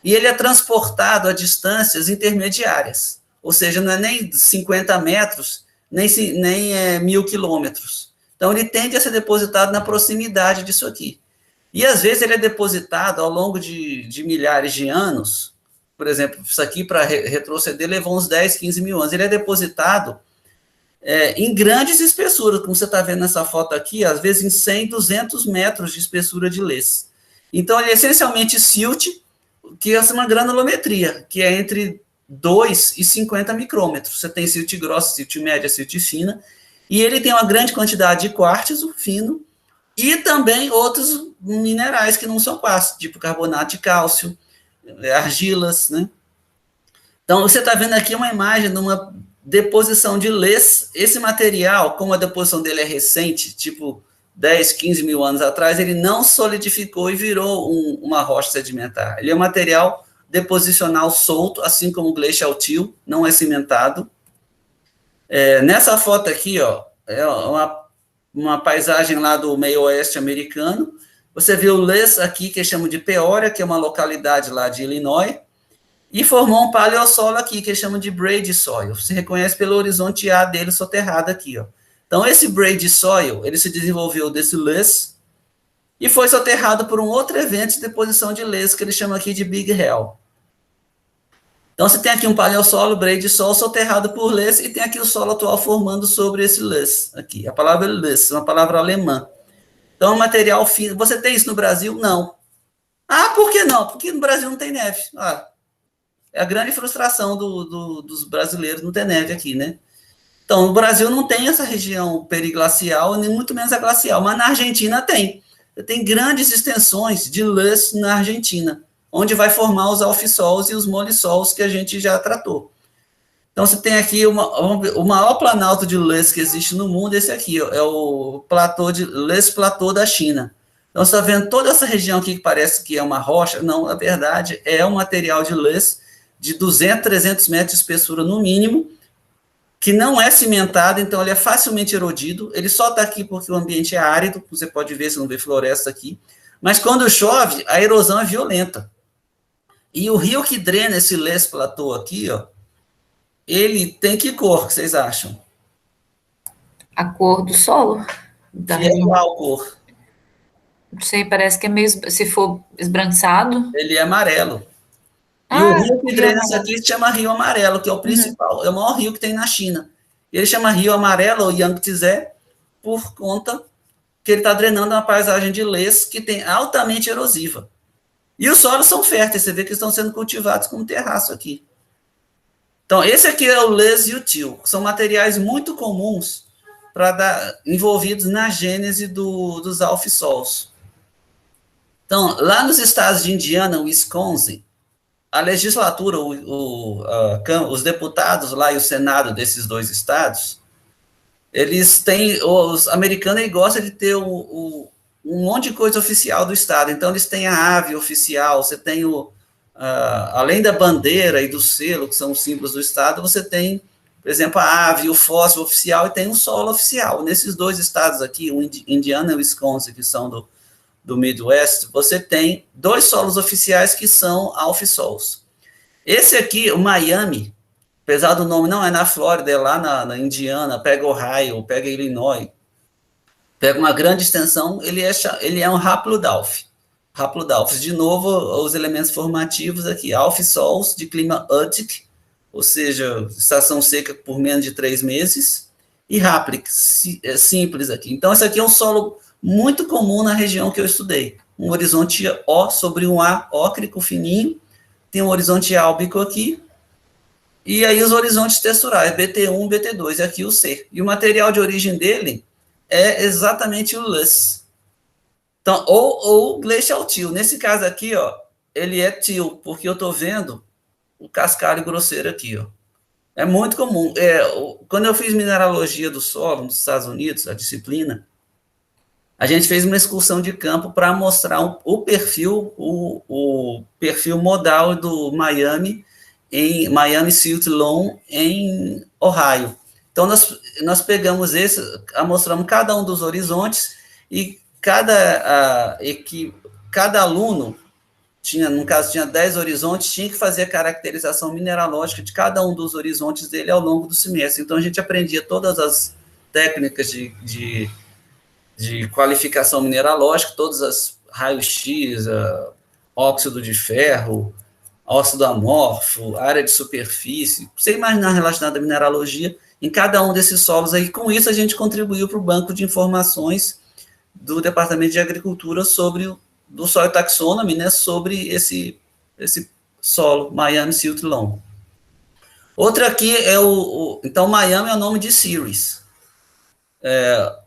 e ele é transportado a distâncias intermediárias, ou seja, não é nem 50 metros, nem 1.000 quilômetros. Então, ele tende a ser depositado na proximidade disso aqui. E, às vezes, ele é depositado ao longo de milhares de anos. Por exemplo, isso aqui, para retroceder, levou uns 10, 15 mil anos. Ele é depositado em grandes espessuras, como você está vendo nessa foto aqui, às vezes em 100, 200 metros de espessura de lês. Então, ele é essencialmente silt, que é uma granulometria, que é entre 2 e 50 micrômetros. Você tem silt grossa, silt média, silt fina, e ele tem uma grande quantidade de quartzo fino, e também outros minerais que não são quartzo, tipo carbonato de cálcio, argilas, né? Então, você está vendo aqui uma imagem de uma deposição de lês. Esse material, como a deposição dele é recente, tipo 10, 15 mil anos atrás, ele não solidificou e virou uma rocha sedimentar. Ele é um material deposicional solto, assim como o glacial till, não é cimentado. Nessa foto aqui, ó, é uma paisagem lá do meio oeste americano. Você vê o lês aqui, que chamam de Peoria, que é uma localidade lá de Illinois, e formou um paleossolo aqui, que eles chamam de braid soil. Você reconhece pelo horizonte A dele soterrado aqui, ó. Então, esse braid soil, ele se desenvolveu desse lês e foi soterrado por um outro evento de deposição de lês, que eles chamam aqui de Big Hell. Então, você tem aqui um paleossolo, braid soil, soterrado por lês, e tem aqui o solo atual formando sobre esse lês aqui. A palavra lês, uma palavra alemã. Então, material fino. Você tem isso no Brasil? Não. Ah, por que não? Porque no Brasil não tem neve. É a grande frustração dos brasileiros não ter neve aqui, né? Então, o Brasil não tem essa região periglacial, nem muito menos a glacial, mas na Argentina tem. Tem grandes extensões de lês na Argentina, onde vai formar os alfissols e os molissols que a gente já tratou. Então, você tem aqui o maior planalto de lês que existe no mundo, esse aqui, ó, é o platô de lês platô da China. Então, você está vendo toda essa região aqui que parece que é uma rocha? Não, na verdade, é um material de lês de 200, 300 metros de espessura no mínimo, que não é cimentado, então ele é facilmente erodido. Ele só está aqui porque o ambiente é árido, você pode ver, você não vê floresta aqui. Mas quando chove, a erosão é violenta. E o rio que drena esse lês platô aqui, ó, ele tem que cor, que vocês acham? A cor do solo? Que é qual cor? Não sei, parece que é meio, se for esbranquiçado. Ele é amarelo. E o rio que drena isso aqui se chama Rio Amarelo, que é o principal, é o maior rio que tem na China. Ele chama Rio Amarelo, ou Yangtze, por conta que ele está drenando uma paisagem de lês que tem altamente erosiva. E os solos são férteis, você vê que estão sendo cultivados como terraço aqui. Então, esse aqui é o lês e o til, são materiais muito comuns envolvidos na gênese dos alfissols. Então, lá nos estados de Indiana, Wisconsin, a legislatura, os deputados lá e o Senado desses dois estados, eles têm, os americanos gostam de ter um monte de coisa oficial do estado. Então, eles têm a ave oficial, você tem além da bandeira e do selo, que são os símbolos do estado, você tem, por exemplo, a ave, o fósforo oficial, e tem um solo oficial. Nesses dois estados aqui, o Indiana e o Wisconsin, que são do Midwest, você tem dois solos oficiais que são alfissols. Esse aqui, o Miami, apesar do nome não é na Flórida, é lá na Indiana, pega Ohio, pega Illinois, pega uma grande extensão, ele é um hapludalf. Hapludalf, de novo, os elementos formativos aqui, alfissols de clima Arctic, ou seja, estação seca por menos de 3 meses, e haplic, simples aqui. Então, esse aqui é um solo muito comum na região que eu estudei. Um horizonte O sobre um A ócrico fininho, tem um horizonte álbico aqui, e aí os horizontes texturais, BT1, BT2, e aqui o C. E o material de origem dele é exatamente o lês. Então, ou glacial till. Nesse caso aqui, ó, ele é till, porque eu estou vendo o cascalho grosseiro aqui, ó. É muito comum. Quando eu fiz mineralogia do solo nos Estados Unidos, a disciplina, a gente fez uma excursão de campo para mostrar o perfil modal do Miami, em Miami Silt Loam, em Ohio. Então, nós pegamos mostramos cada um dos horizontes, e cada aluno, no caso, tinha 10 horizontes, tinha que fazer a caracterização mineralógica de cada um dos horizontes dele ao longo do semestre. Então, a gente aprendia todas as técnicas de qualificação mineralógica, todas raio-x, óxido de ferro, óxido amorfo, área de superfície, você imaginar relacionado à mineralogia, em cada um desses solos aí. Com isso, a gente contribuiu para o banco de informações do Departamento de Agricultura do Soil Taxonomy, né, sobre esse solo, Miami Silt Loam. Outra aqui é então, Miami é o nome de Ceres.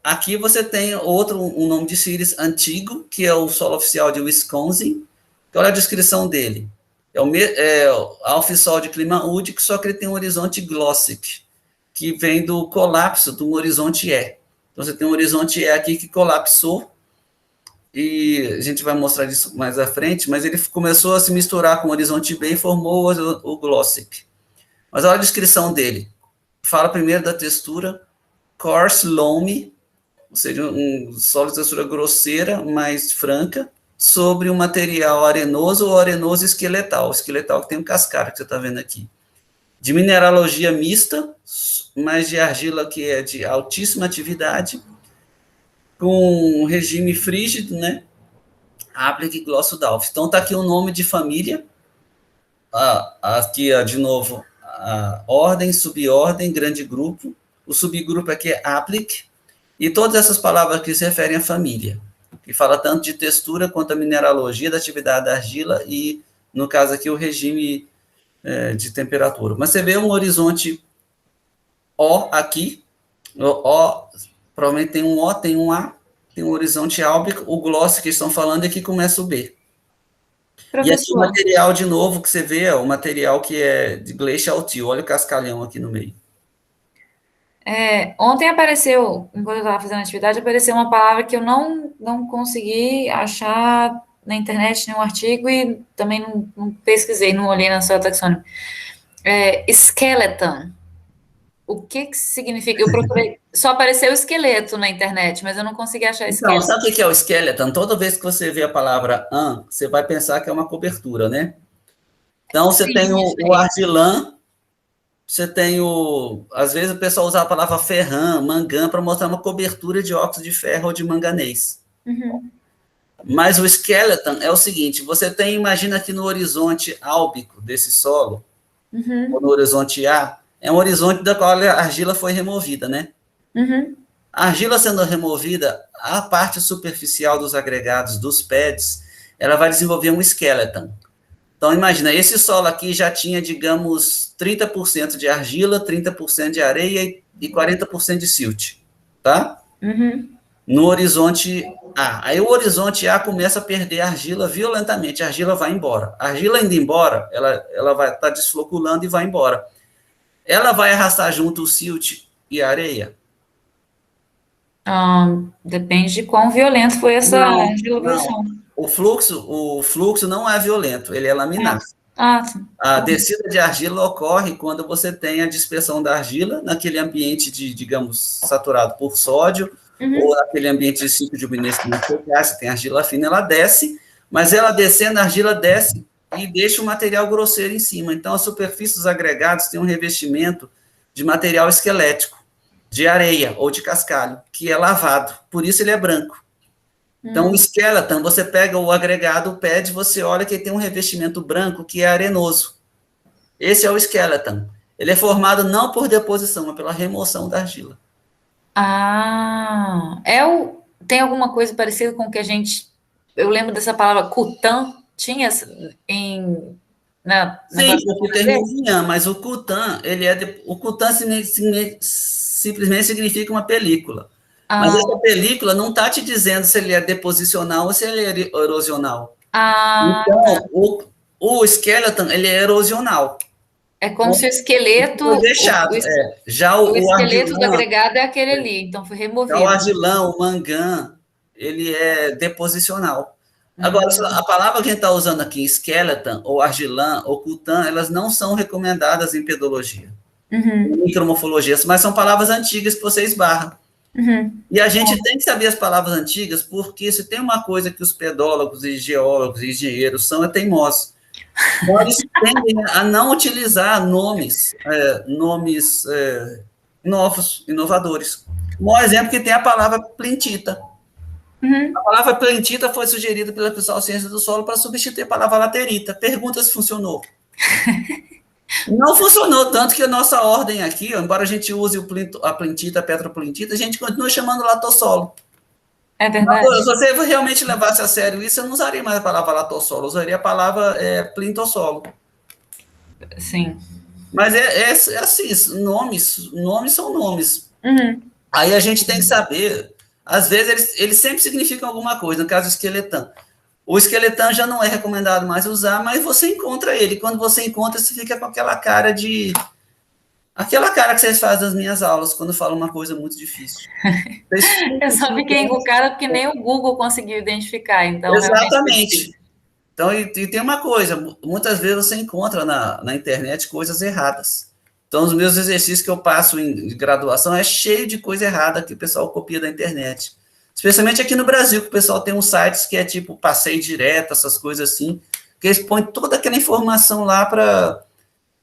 Aqui você tem um nome de Ceres antigo, que é o solo oficial de Wisconsin. Olha a descrição dele. É alfisol de clima údico, só que ele tem um horizonte glossic, que vem do colapso de um horizonte E. Então, você tem um horizonte E aqui que colapsou, e a gente vai mostrar isso mais à frente, mas ele começou a se misturar com o horizonte B e formou o glossic. Mas olha a descrição dele. Fala primeiro da textura, coarse loamy, ou seja, um solo de textura grosseira, mais franca, sobre um material arenoso ou arenoso esqueletal que tem um cascalho, que você está vendo aqui. De mineralogia mista, mas de argila que é de altíssima atividade, com um regime frígido, né? Applic Glossodalf. Então, está aqui o nome de família, aqui, de novo, a ordem, subordem, grande grupo, o subgrupo aqui é Applic, e todas essas palavras aqui se referem à família, que fala tanto de textura quanto a mineralogia da atividade da argila e, no caso aqui, o regime de temperatura. Mas você vê um horizonte O aqui, provavelmente tem um O, tem um A, tem um horizonte álbico, o gloss que estão falando é que começa o B. Professor. E aqui o material, de novo, que você vê, é o material que é de Glacial Till, olha o cascalhão aqui no meio. Ontem apareceu, enquanto eu estava fazendo atividade, apareceu uma palavra que eu não consegui achar na internet, nenhum artigo, e também não pesquisei, não olhei na sua taxônoma. Skeleton. O que significa? Eu procurei, só apareceu esqueleto na internet, mas eu não consegui achar esqueleto. Então, sabe o que é o skeleton? Toda vez que você vê a palavra você vai pensar que é uma cobertura, né? Então, você tem o argilã, você tem às vezes o pessoal usa a palavra ferran, mangan, para mostrar uma cobertura de óxido de ferro ou de manganês. Uhum. Mas o skeleton é o seguinte, você tem, imagina aqui no horizonte álbico desse solo, ou no horizonte A, é um horizonte da qual a argila foi removida, né? Uhum. A argila sendo removida, a parte superficial dos agregados, dos pads, ela vai desenvolver um skeleton. Então, imagina, esse solo aqui já tinha, digamos, 30% de argila, 30% de areia e 40% de silt, tá? Uhum. No horizonte A. Aí o horizonte A começa a perder argila violentamente, a argila vai embora. A argila indo embora, ela vai estar desfloculando e vai embora. Ela vai arrastar junto o silt e a areia? Depende de quão violento foi essa argiloversão. O fluxo não é violento, ele é laminar. Sim. A descida de argila ocorre quando você tem a dispersão da argila naquele ambiente digamos, saturado por sódio, ou naquele ambiente de ciclo de uminescimento focal, você tem argila fina, ela desce, mas ela descendo, a argila desce e deixa o material grosseiro em cima. Então, a superfície dos agregados tem um revestimento de material esquelético, de areia ou de cascalho, que é lavado, por isso ele é branco. Então, o skeleton, você pega o agregado, o pad, você olha que ele tem um revestimento branco que é arenoso. Esse é o skeleton. Ele é formado não por deposição, mas pela remoção da argila. Tem alguma coisa parecida com o que eu lembro dessa palavra cutan, tinha Sim, porque termina em an, mas o cutan, o cutan simplesmente significa uma película. Mas essa película não está te dizendo se ele é deposicional ou se ele é erosional. Então, o skeleton, ele é erosional. É como se o esqueleto... Foi deixado, Já o esqueleto argilão, do agregado é aquele ali, então foi removido. O argilão, o mangan, ele é deposicional. Agora, a palavra que a gente está usando aqui, skeleton, ou argilã, ou cutan, elas não são recomendadas em pedologia, em micromorfologia, mas são palavras antigas que você esbarra. E a gente tem que saber as palavras antigas, porque se tem uma coisa que os pedólogos e geólogos e engenheiros são, é teimosos. Então, eles tendem a não utilizar nomes novos, inovadores. Um exemplo que tem a palavra plintita. Uhum. A palavra plentita foi sugerida pela pessoal Ciência do Solo para substituir a palavra laterita. Pergunta se funcionou. Não funcionou, tanto que a nossa ordem aqui, embora a gente use a plentita, a petroplentita, a gente continua chamando latossolo. É verdade. Se você realmente levasse a sério isso, eu não usaria mais a palavra latossolo, eu usaria a palavra plintossolo. Sim. Mas é assim, nomes são nomes. Uhum. Aí a gente tem que saber, às vezes eles sempre significam alguma coisa, no caso do esqueletão. O esqueletão já não é recomendado mais usar, mas você encontra ele. Quando você encontra, você fica com aquela cara de... Aquela cara que vocês fazem nas minhas aulas, quando falam uma coisa muito difícil. Eu só fiquei encucada porque nem o Google conseguiu identificar, então... Exatamente. Então, e tem uma coisa, muitas vezes você encontra na internet coisas erradas. Então, os meus exercícios que eu passo em graduação é cheio de coisa errada que o pessoal copia da internet. Especialmente aqui no Brasil, que o pessoal tem uns sites que é tipo passeio direto, essas coisas assim, que eles põem toda aquela informação lá para...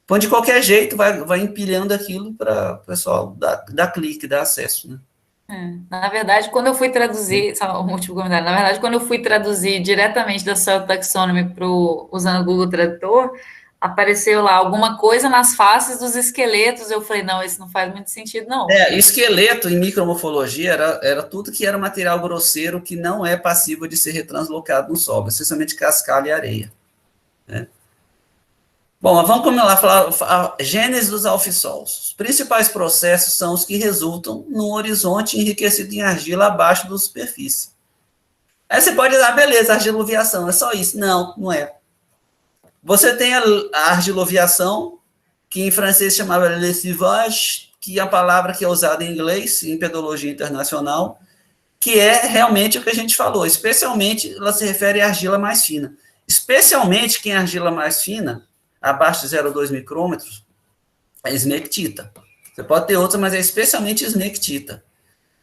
Põe de qualquer jeito, vai empilhando aquilo para o pessoal dar clique, dar acesso, né? Na verdade, quando eu fui traduzir, só um último comentário, na verdade, quando eu fui traduzir diretamente da Soil Taxonomy usando o Google Tradutor, apareceu lá alguma coisa nas faces dos esqueletos, eu falei, não, isso não faz muito sentido, não. Esqueleto em micromorfologia era tudo que era material grosseiro que não é passível de ser retranslocado no solo, essencialmente cascalho e areia, né? Bom, vamos começar a falar a gênese dos alfissols. Os principais processos são os que resultam num horizonte enriquecido em argila abaixo da superfície. Aí você pode dizer, beleza, argiloviação, é só isso. Não, não é. Você tem a argiloviação, que em francês chamava lessivage, que é a palavra que é usada em inglês, em pedologia internacional, que é realmente o que a gente falou, especialmente ela se refere à argila mais fina. Especialmente quem é argila mais fina, abaixo de 0,2 micrômetros, é esmectita. Você pode ter outra, mas é especialmente esmectita.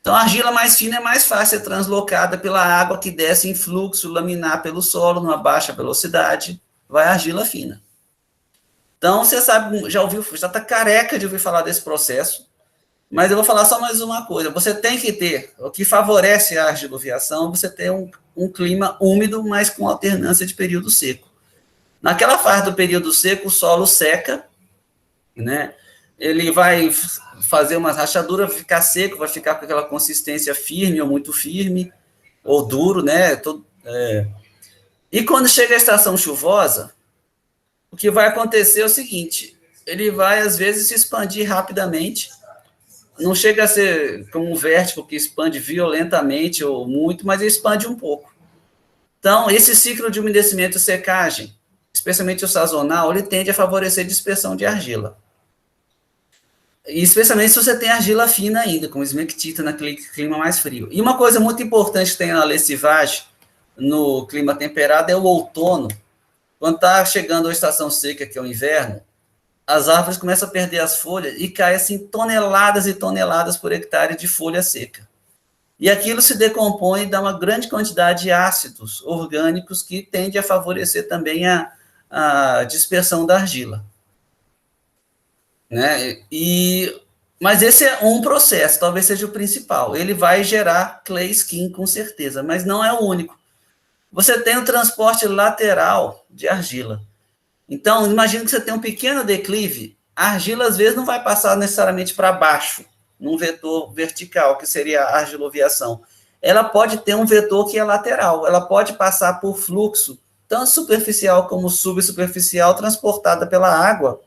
Então, a argila mais fina é mais fácil ser translocada pela água que desce em fluxo laminar pelo solo, numa baixa velocidade, vai a argila fina. Então, você sabe, já está careca de ouvir falar desse processo, mas eu vou falar só mais uma coisa. Você tem que ter, o que favorece a argiloviação, você ter um clima úmido, mas com alternância de período seco. Naquela fase do período seco, o solo seca, né? Ele vai fazer umas rachaduras, vai ficar seco, vai ficar com aquela consistência firme ou muito firme, ou duro, né? E quando chega a estação chuvosa, o que vai acontecer é o seguinte, ele vai, às vezes, se expandir rapidamente, não chega a ser como um vértigo que expande violentamente ou muito, mas ele expande um pouco. Então, esse ciclo de umedecimento e secagem, especialmente o sazonal, ele tende a favorecer a dispersão de argila. E especialmente se você tem argila fina ainda, como esmectita, naquele clima mais frio. E uma coisa muito importante que tem na lessivagem, no clima temperado, é o outono. Quando está chegando a estação seca, que é o inverno, as árvores começam a perder as folhas e caem assim toneladas e toneladas por hectare de folha seca. E aquilo se decompõe e dá uma grande quantidade de ácidos orgânicos que tende a favorecer também a dispersão da argila, né? Mas esse é um processo, talvez seja o principal. Ele vai gerar clay skin, com certeza, mas não é o único. Você tem o transporte lateral de argila. Então, imagine que você tem um pequeno declive, a argila, às vezes, não vai passar necessariamente para baixo, num vetor vertical, que seria a argiloviação. Ela pode ter um vetor que é lateral, ela pode passar por fluxo, tanto superficial como subsuperficial, transportada pela água.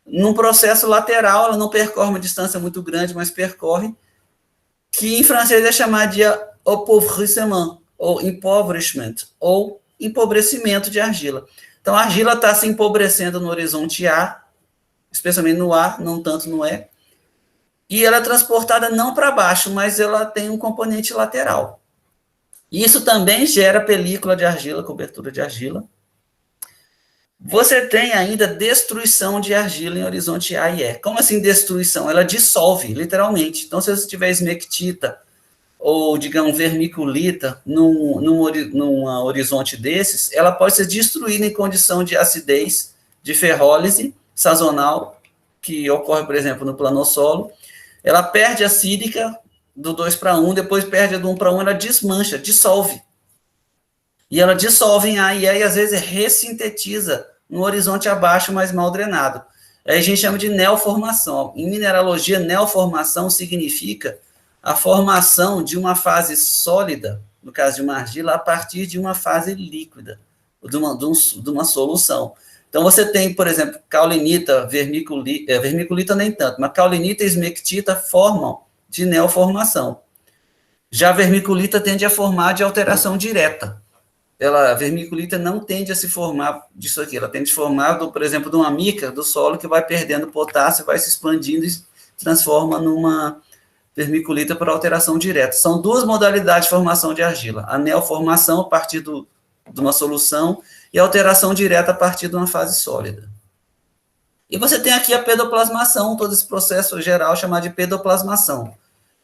Num processo lateral, ela não percorre uma distância muito grande, mas percorre, que em francês é chamado de appauvrissement, ou impoverishment, ou empobrecimento de argila. Então, a argila está se empobrecendo no horizonte A, especialmente no A, não tanto no E, e ela é transportada não para baixo, mas ela tem um componente lateral. Isso também gera película de argila, cobertura de argila. Você tem ainda destruição de argila em horizonte A e E. Como assim destruição? Ela dissolve, literalmente. Então, se você tiver esmectita ou, digamos, vermiculita num horizonte desses, ela pode ser destruída em condição de acidez, de ferrólise sazonal, que ocorre, por exemplo, no planossolo. Ela perde a sílica, do 2 para 1, depois perde do 1 para 1, ela desmancha, dissolve. E ela dissolve em A, e aí às vezes ressintetiza no horizonte abaixo, mais mal drenado. Aí a gente chama de neoformação. Em mineralogia, neoformação significa a formação de uma fase sólida, no caso de uma argila, a partir de uma fase líquida, de uma solução. Então, você tem, por exemplo, caulinita, vermiculita nem tanto, mas caulinita e esmectita formam de neoformação. Já a vermiculita tende a formar de alteração direta. A vermiculita não tende a se formar disso aqui, ela tende a formar, por exemplo, de uma mica do solo que vai perdendo potássio, vai se expandindo e se transforma numa vermiculita por alteração direta. São duas modalidades de formação de argila, a neoformação a partir de uma solução e a alteração direta a partir de uma fase sólida. E você tem aqui a pedoplasmação, todo esse processo geral chamado de pedoplasmação,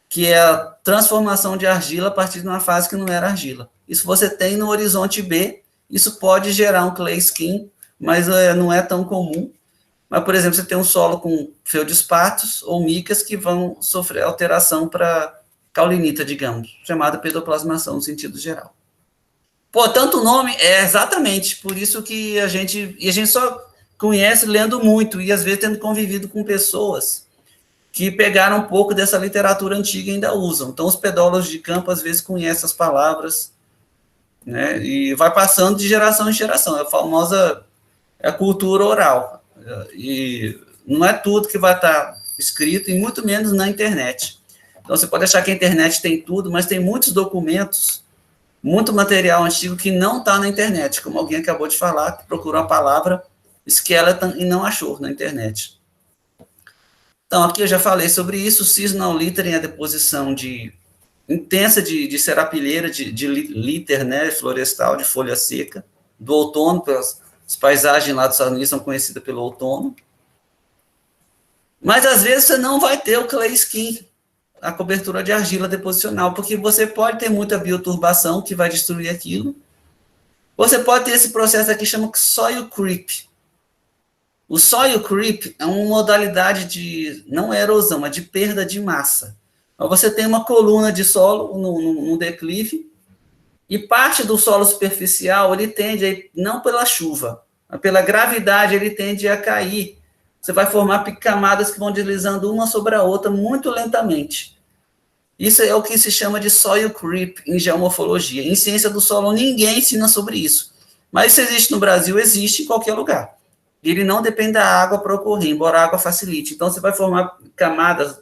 que é a transformação de argila a partir de uma fase que não era argila. Isso você tem no horizonte B, isso pode gerar um clay skin, mas não é tão comum. Mas, por exemplo, você tem um solo com feldespatos ou micas que vão sofrer alteração para caulinita, digamos, chamada pedoplasmação no sentido geral. Pô, tanto nome, é exatamente, por isso que a gente só conhece lendo muito, e às vezes tendo convivido com pessoas que pegaram um pouco dessa literatura antiga e ainda usam. Então, os pedólogos de campo, às vezes, conhecem as palavras, né, e vai passando de geração em geração, é a famosa cultura oral, e não é tudo que vai estar escrito, e muito menos na internet. Então, você pode achar que a internet tem tudo, mas tem muitos documentos, muito material antigo que não está na internet, como alguém acabou de falar, que procurou a palavra skeleton e não achou na internet. Então, aqui eu já falei sobre isso, o seasonal littering é a deposição intensa de serapilheira, de litter, né, florestal, de folha seca, do outono, as paisagens lá dos Estados Unidos são conhecidas pelo outono. Mas, às vezes, você não vai ter o clay skin, a cobertura de argila deposicional, porque você pode ter muita bioturbação que vai destruir aquilo. Você pode ter esse processo aqui que chama soil creep. O soil creep é uma modalidade de, não é erosão, mas de perda de massa. Então, você tem uma coluna de solo no declive, e parte do solo superficial, ele tende, não pela chuva, mas pela gravidade, ele tende a cair. Você vai formar camadas que vão deslizando uma sobre a outra muito lentamente. Isso é o que se chama de soil creep em geomorfologia. Em ciência do solo, ninguém ensina sobre isso. Mas isso existe no Brasil, existe em qualquer lugar. Ele não depende da água para ocorrer, embora a água facilite. Então, você vai formar camadas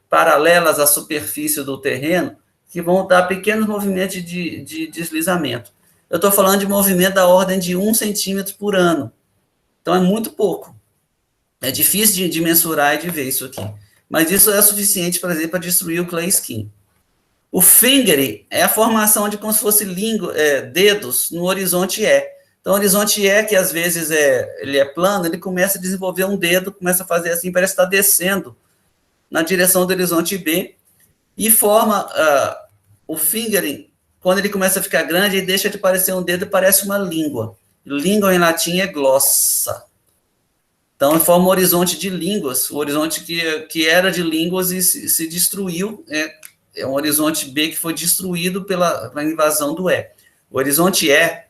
paralelas à superfície do terreno, que vão dar pequenos movimentos de deslizamento. Eu estou falando de movimento da ordem de 1 centímetro por ano. Então, é muito pouco. É difícil de mensurar e de ver isso aqui. Mas isso é suficiente, por exemplo, para destruir o clay skin. O fingering é a formação de como se fosse dedos no horizonte E. Então, o horizonte E, que às vezes ele é plano, ele começa a desenvolver um dedo, começa a fazer assim, parece estar descendo na direção do horizonte B, e forma o fingering, quando ele começa a ficar grande, ele deixa de parecer um dedo e parece uma língua. Língua em latim é glossa. Então, forma um horizonte de línguas, o horizonte que era de línguas e se destruiu, é um horizonte B que foi destruído pela invasão do E. O horizonte E é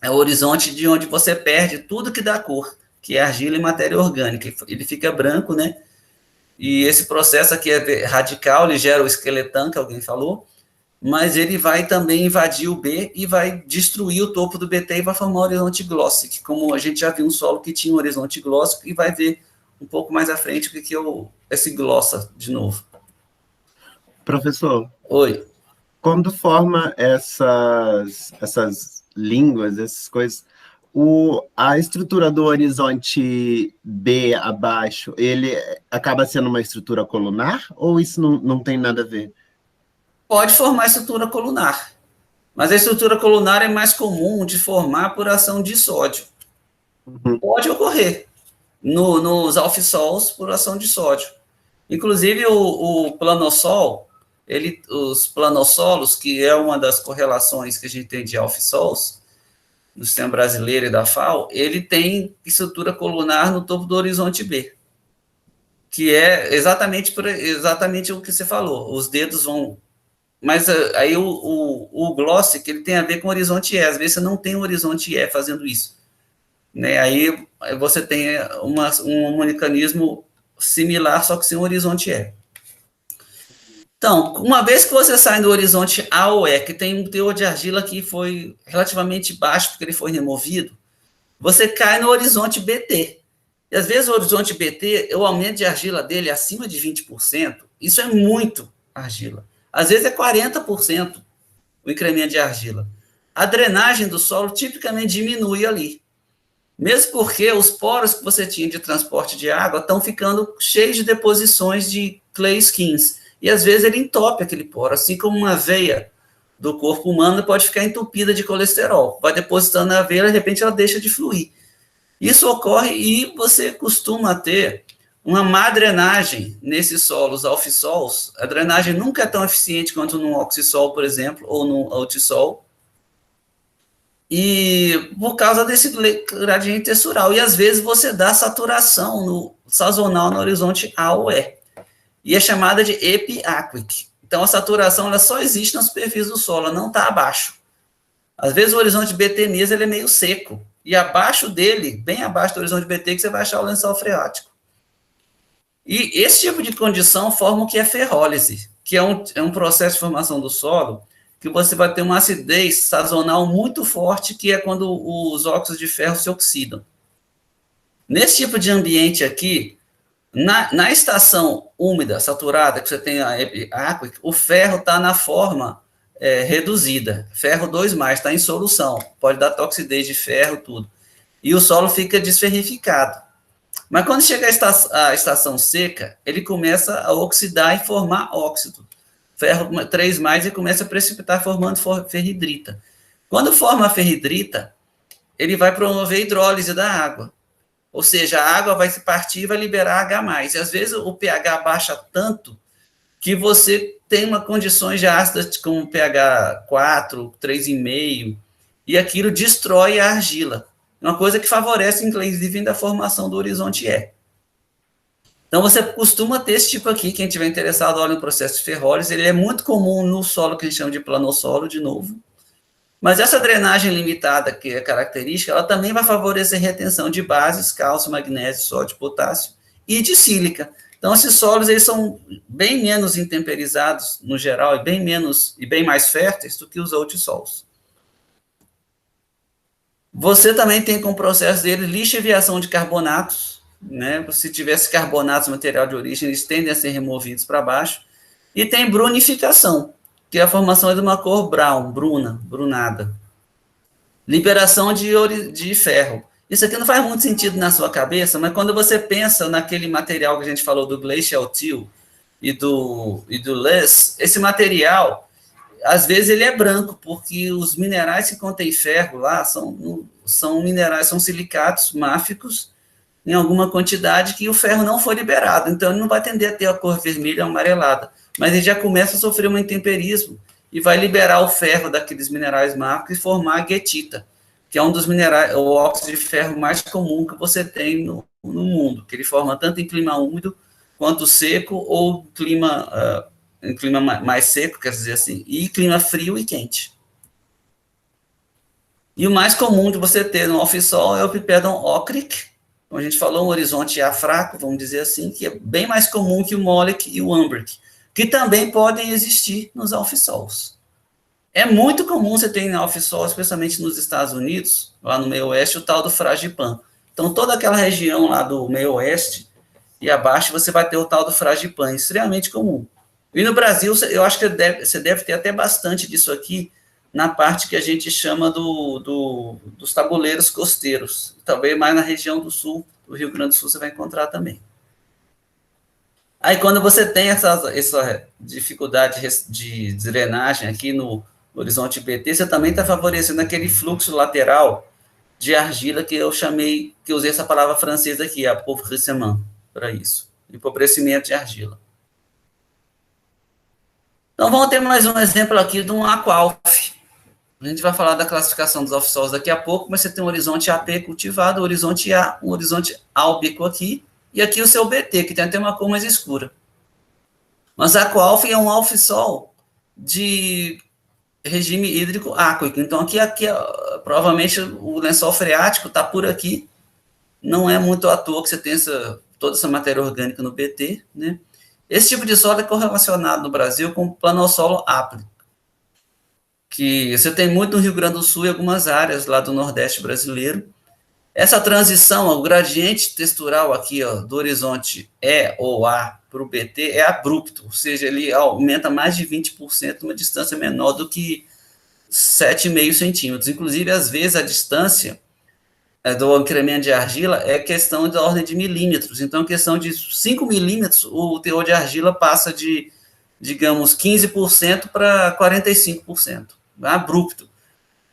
o horizonte de onde você perde tudo que dá cor, que é argila e matéria orgânica. Ele fica branco, né? E esse processo aqui é radical, ele gera o esqueletão, que alguém falou, mas ele vai também invadir o B e vai destruir o topo do BT e vai formar um horizonte glóssico, como a gente já viu um solo que tinha um horizonte glóssico, e vai ver um pouco mais à frente o que é esse glossa de novo. Professor. Oi. Quando forma essas línguas, essas coisas, a estrutura do horizonte B abaixo, ele acaba sendo uma estrutura colunar, ou isso não tem nada a ver? Pode formar estrutura colunar, mas a estrutura colunar é mais comum de formar por ação de sódio. Uhum. Pode ocorrer nos alfissols por ação de sódio. Inclusive, o planossol, os planossolos, que é uma das correlações que a gente tem de alfissols, no sistema brasileiro e da FAO, ele tem estrutura colunar no topo do horizonte B. que é exatamente o que você falou. Os dedos vão... Mas aí o gloss, que ele tem a ver com o horizonte E. Às vezes você não tem um horizonte E fazendo isso. Né? Aí você tem um mecanismo similar, só que sem um horizonte E. Então, uma vez que você sai do horizonte A ou E, que tem um teor de argila que foi relativamente baixo, porque ele foi removido, você cai no horizonte BT. E às vezes o horizonte BT, o aumento de argila dele é acima de 20%, isso é muito argila. Às vezes é 40% o incremento de argila. A drenagem do solo tipicamente diminui ali. Mesmo porque os poros que você tinha de transporte de água estão ficando cheios de deposições de clay skins. E às vezes ele entope aquele poro, assim como uma veia do corpo humano pode ficar entupida de colesterol. Vai depositando na veia, de repente ela deixa de fluir. Isso ocorre e você costuma ter uma má drenagem nesses solos alfissols. A drenagem nunca é tão eficiente quanto no oxissol, por exemplo, ou no altissol. E por causa desse gradiente textural. E às vezes você dá saturação sazonal no horizonte A ou E. E é chamada de epiaquic. Então a saturação ela só existe na superfície do solo, ela não está abaixo. Às vezes o horizonte BT mesmo ele é meio seco. E abaixo dele, bem abaixo do horizonte BT, que você vai achar o lençol freático. E esse tipo de condição forma o que é ferrólise, que é um processo de formação do solo, que você vai ter uma acidez sazonal muito forte, que é quando os óxidos de ferro se oxidam. Nesse tipo de ambiente aqui, na estação úmida, saturada, que você tem a epiaquic, o ferro está na forma reduzida, ferro 2+, está em solução, pode dar toxidez de ferro, tudo. E o solo fica desferrificado. Mas quando chega a estação seca, ele começa a oxidar e formar óxido. Ferro 3+, e começa a precipitar formando ferridrita. Quando forma a ferridrita, ele vai promover a hidrólise da água. Ou seja, a água vai se partir e vai liberar H+. E às vezes o pH baixa tanto que você tem condições de ácidas com pH 4, 3,5, e aquilo destrói a argila. Uma coisa que favorece, inclusive, a formação do horizonte E. Então, você costuma ter esse tipo aqui, quem estiver interessado, olha no processo de ferrólise, ele é muito comum no solo que a gente chama de planossolo, de novo. Mas essa drenagem limitada, que é característica, ela também vai favorecer a retenção de bases, cálcio, magnésio, sódio, potássio, e de sílica. Então, esses solos eles são bem menos intemperizados, no geral, e bem mais férteis do que os outsols. Você também tem como processo dele lixiviação de carbonatos, né? Se tivesse carbonatos no material de origem, eles tendem a ser removidos para baixo. E tem brunificação, que é a formação de uma cor brown, brunada. Liberação de ferro. Isso aqui não faz muito sentido na sua cabeça, mas quando você pensa naquele material que a gente falou do Glacial Till e do Less, esse material, às vezes ele é branco, porque os minerais que contêm ferro lá são minerais, são silicatos máficos em alguma quantidade que o ferro não foi liberado, então ele não vai tender a ter a cor vermelha ou amarelada, mas ele já começa a sofrer um intemperismo e vai liberar o ferro daqueles minerais máficos e formar a guetita, que é um dos minerais, o óxido de ferro mais comum que você tem no mundo, que ele forma tanto em clima úmido quanto seco ou em clima mais seco, quer dizer assim, e clima frio e quente. E o mais comum de você ter no alfissol é o Pipedon ocric, como a gente falou, um horizonte A fraco, vamos dizer assim, que é bem mais comum que o Molic e o Umbric, que também podem existir nos alfissols. É muito comum você ter em alfissol, especialmente nos Estados Unidos, lá no meio oeste, o tal do fragipan. Então, toda aquela região lá do meio oeste e abaixo, você vai ter o tal do fragipan, extremamente comum. E no Brasil, eu acho que você deve ter até bastante disso aqui na parte que a gente chama dos tabuleiros costeiros. Talvez mais na região do sul, do Rio Grande do Sul, você vai encontrar também. Aí, quando você tem essa dificuldade de drenagem aqui no horizonte BT, você também está favorecendo aquele fluxo lateral de argila que eu usei essa palavra francesa aqui, appauvrissement, para isso, empobrecimento de argila. Então, vamos ter mais um exemplo aqui de um aqualf. A gente vai falar da classificação dos alfissols daqui a pouco, mas você tem um horizonte AP cultivado, um horizonte A, um horizonte álbico aqui, e aqui o seu BT, que tem até uma cor mais escura. Mas aqualf é um alfisol de regime hídrico aquícoco. Então, aqui provavelmente o lençol freático está por aqui. Não é muito à toa que você tem toda essa matéria orgânica no BT, né? Esse tipo de solo é correlacionado no Brasil com o planossolo áprico, que você tem muito no Rio Grande do Sul e algumas áreas lá do Nordeste brasileiro. Essa transição, o gradiente textural aqui, ó, do horizonte E ou A para o BT é abrupto, ou seja, ele aumenta mais de 20% numa distância menor do que 7,5 centímetros. Inclusive, às vezes, a distância do incremento de argila é questão da ordem de milímetros. Então, questão de 5 milímetros, o teor de argila passa de, digamos, 15% para 45%. Abrupto.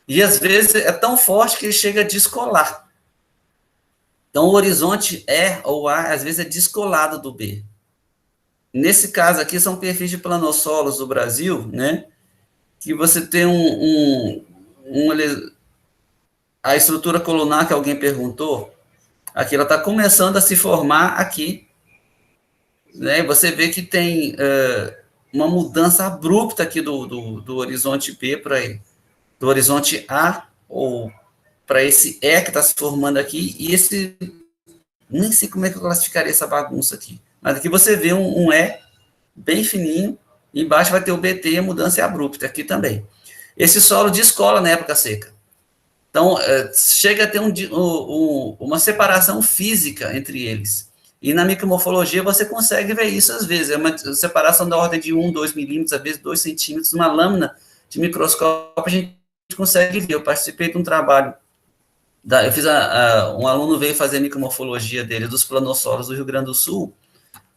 E, às vezes, é tão forte que ele chega a descolar. Então, o horizonte E ou A, às vezes, é descolado do B. Nesse caso aqui, são perfis de planossolos do Brasil, né? Que você tem a estrutura colunar que alguém perguntou, aqui ela está começando a se formar aqui, né? Você vê que tem uma mudança abrupta aqui do horizonte B para do horizonte A, ou para esse E que está se formando aqui, e esse, nem sei como é que eu classificaria essa bagunça aqui, mas aqui você vê um E bem fininho, e embaixo vai ter o BT, a mudança é abrupta aqui também. Esse solo descola na época seca. Então, chega a ter uma separação física entre eles. E na micromorfologia você consegue ver isso às vezes. É uma separação da ordem de 1, 2 milímetros, às vezes 2 centímetros. Uma lâmina de microscópio a gente consegue ver. Eu participei de um trabalho. Eu fiz um aluno veio fazer micromorfologia dele, dos planossolos do Rio Grande do Sul,